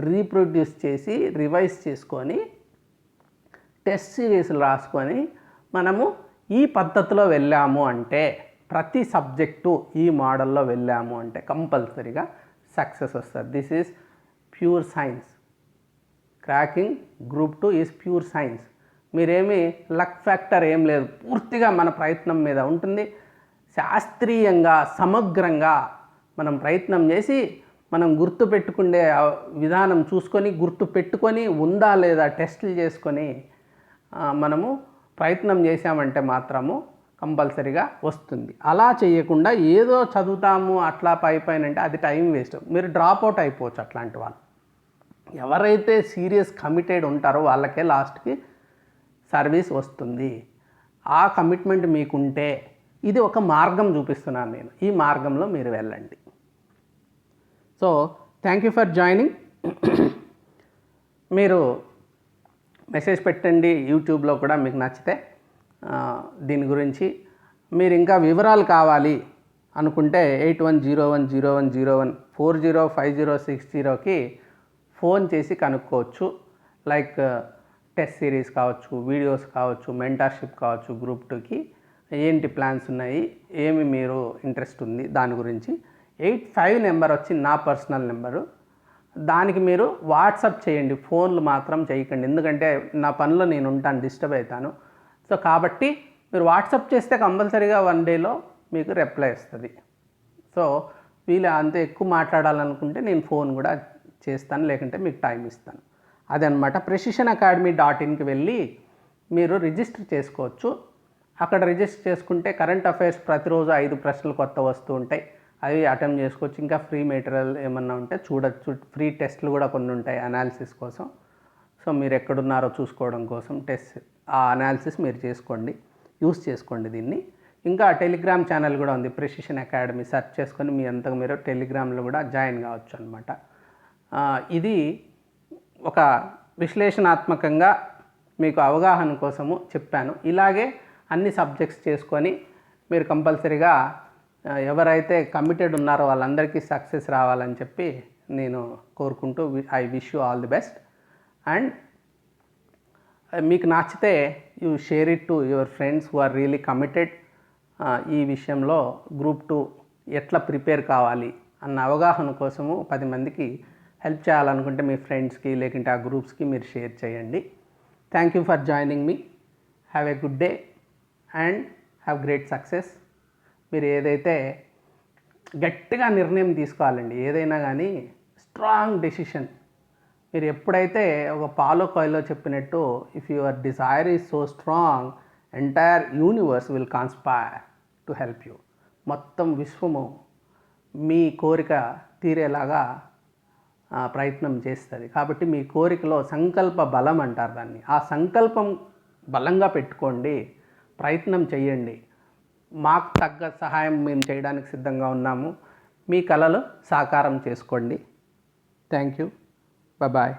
రీప్రొడ్యూస్ చేసి రివైజ్ చేసుకొని, టెస్ట్ సిరీస్లు రాసుకొని మనము ఈ పద్ధతిలో వెళ్ళాము అంటే, ప్రతి సబ్జెక్టు ఈ మోడల్లో వెళ్ళాము అంటే కంపల్సరీగా సక్సెస్ వస్తుంది. This is pure science. Cracking group 2 is pure science. మీరేమి లక్ ఫ్యాక్టర్ ఏం లేదు, పూర్తిగా మన ప్రయత్నం మీద ఉంటుంది. శాస్త్రీయంగా సమగ్రంగా మనం ప్రయత్నం చేసి మనం గుర్తుపెట్టుకునే విధానం చూసుకొని, గుర్తుపెట్టుకొని ఉందా లేదా టెస్టులు చేసుకొని మనము ప్రయత్నం చేసామంటే మాత్రము కంపల్సరీగా వస్తుంది. అలా చేయకుండా ఏదో చదువుతాము అట్లా పైనంటే అది టైం వేస్ట్. మీరు డ్రాప్ అవుట్ అయిపోవచ్చు. అట్లాంటి వాళ్ళు ఎవరైతే సీరియస్ కమిటెడ్ ఉంటారో వాళ్ళకే లాస్ట్కి సర్వీస్ వస్తుంది. ఆ కమిట్మెంట్ మీకుంటే ఇది ఒక మార్గం చూపిస్తున్నాను నేను. ఈ మార్గంలో మీరు వెళ్ళండి. So thank you for joining. మీరు మెసేజ్ పెట్టండి యూట్యూబ్లో కూడా మీకు నచ్చితే. దీని గురించి మీరు ఇంకా వివరాలు కావాలి అనుకుంటే 81010101 405060కి ఫోన్ చేసి కనుక్కోవచ్చు. లైక్ టెస్ట్ సిరీస్ కావచ్చు, వీడియోస్ కావచ్చు, మెంటర్షిప్ కావచ్చు, గ్రూప్ 2కి ఏంటి ప్లాన్స్ ఉన్నాయి, ఏమి మీరు ఇంట్రెస్ట్ ఉంది దాని గురించి. 85 నెంబర్ వచ్చి నా పర్సనల్ నెంబరు. దానికి మీరు వాట్సాప్ చేయండి, ఫోన్లు మాత్రం చేయకండి. ఎందుకంటే నా పనిలో నేను ఉంటాను, డిస్టర్బ్ అవుతాను. సో కాబట్టి మీరు వాట్సాప్ చేస్తే కంపల్సరీగా 1 డేలో మీకు రిప్లై వస్తుంది. సో వీళ్ళు అంత ఎక్కువ మాట్లాడాలనుకుంటే నేను ఫోన్ కూడా చేస్తాను, లేకుంటే మీకు టైం ఇస్తాను. అదనమాట. precisionacademy.inకి వెళ్ళి మీరు రిజిస్టర్ చేసుకోవచ్చు. అక్కడ రిజిస్టర్ చేసుకుంటే కరెంట్ అఫైర్స్ ప్రతిరోజు 5 ప్రశ్నలు కొత్త వస్తూ ఉంటాయి, అవి అటెంప్ట్ చేసుకోవచ్చు. ఇంకా ఫ్రీ మెటీరియల్ ఏమన్నా ఉంటే చూడొచ్చు. ఫ్రీ టెస్ట్లు కూడా కొన్ని ఉంటాయి అనాలిసిస్ కోసం. సో మీరు ఎక్కడున్నారో చూసుకోవడం కోసం టెస్ట్, ఆ అనాలిసిస్ మీరు చేసుకోండి, యూస్ చేసుకోండి దీన్ని. ఇంకా టెలిగ్రామ్ ఛానల్ కూడా ఉంది, ప్రెసిషన్ అకాడమీ. సెర్చ్ చేసుకొని మీ అంతకు మీరు టెలిగ్రామ్లో కూడా జాయిన్ కావచ్చు అనమాట. ఇది ఒక విశ్లేషణాత్మకంగా మీకు అవగాహన కోసము చెప్పాను. ఇలాగే అన్ని సబ్జెక్ట్స్ చేసుకొని మీరు కంపల్సరీగా ఎవరైతే కమిటెడ్ ఉన్నారో వాళ్ళందరికీ సక్సెస్ రావాలని చెప్పి నేను కోరుకుంటూ I wish you all the best. And మీకు నచ్చితే you share it to your friends who are really committed. ఈ విషయంలో గ్రూప్ 2 ఎట్లా ప్రిపేర్ కావాలి అన్న అవగాహన కోసము 10 మందికి హెల్ప్ చేయాలనుకుంటే మీ ఫ్రెండ్స్కి లేకుంటే ఆ గ్రూప్స్కి మీరు షేర్ చేయండి. Thank you for joining me. Have a good day and have great success. మీరు ఏదైతే గట్టిగా నిర్ణయం తీసుకోవాలండి, ఏదైనా కానీ స్ట్రాంగ్ డెసిషన్. మీరు ఎప్పుడైతే ఒక పాలో కోయిలో చెప్పినట్టు, if your desire is so strong, entire universe will conspire to help you. మొత్తం విశ్వము మీ కోరిక తీరేలాగా ప్రయత్నం చేస్తుంది. కాబట్టి మీ కోరికలో సంకల్ప బలం అంటారు దాన్ని, ఆ సంకల్పం బలంగా పెట్టుకోండి, ప్రయత్నం చేయండి. మాకు తగ్గ సహాయం మేము చేయడానికి సిద్ధంగా ఉన్నాము. మీ కలలు సాకారం చేసుకోండి. Thank you. బాయ్.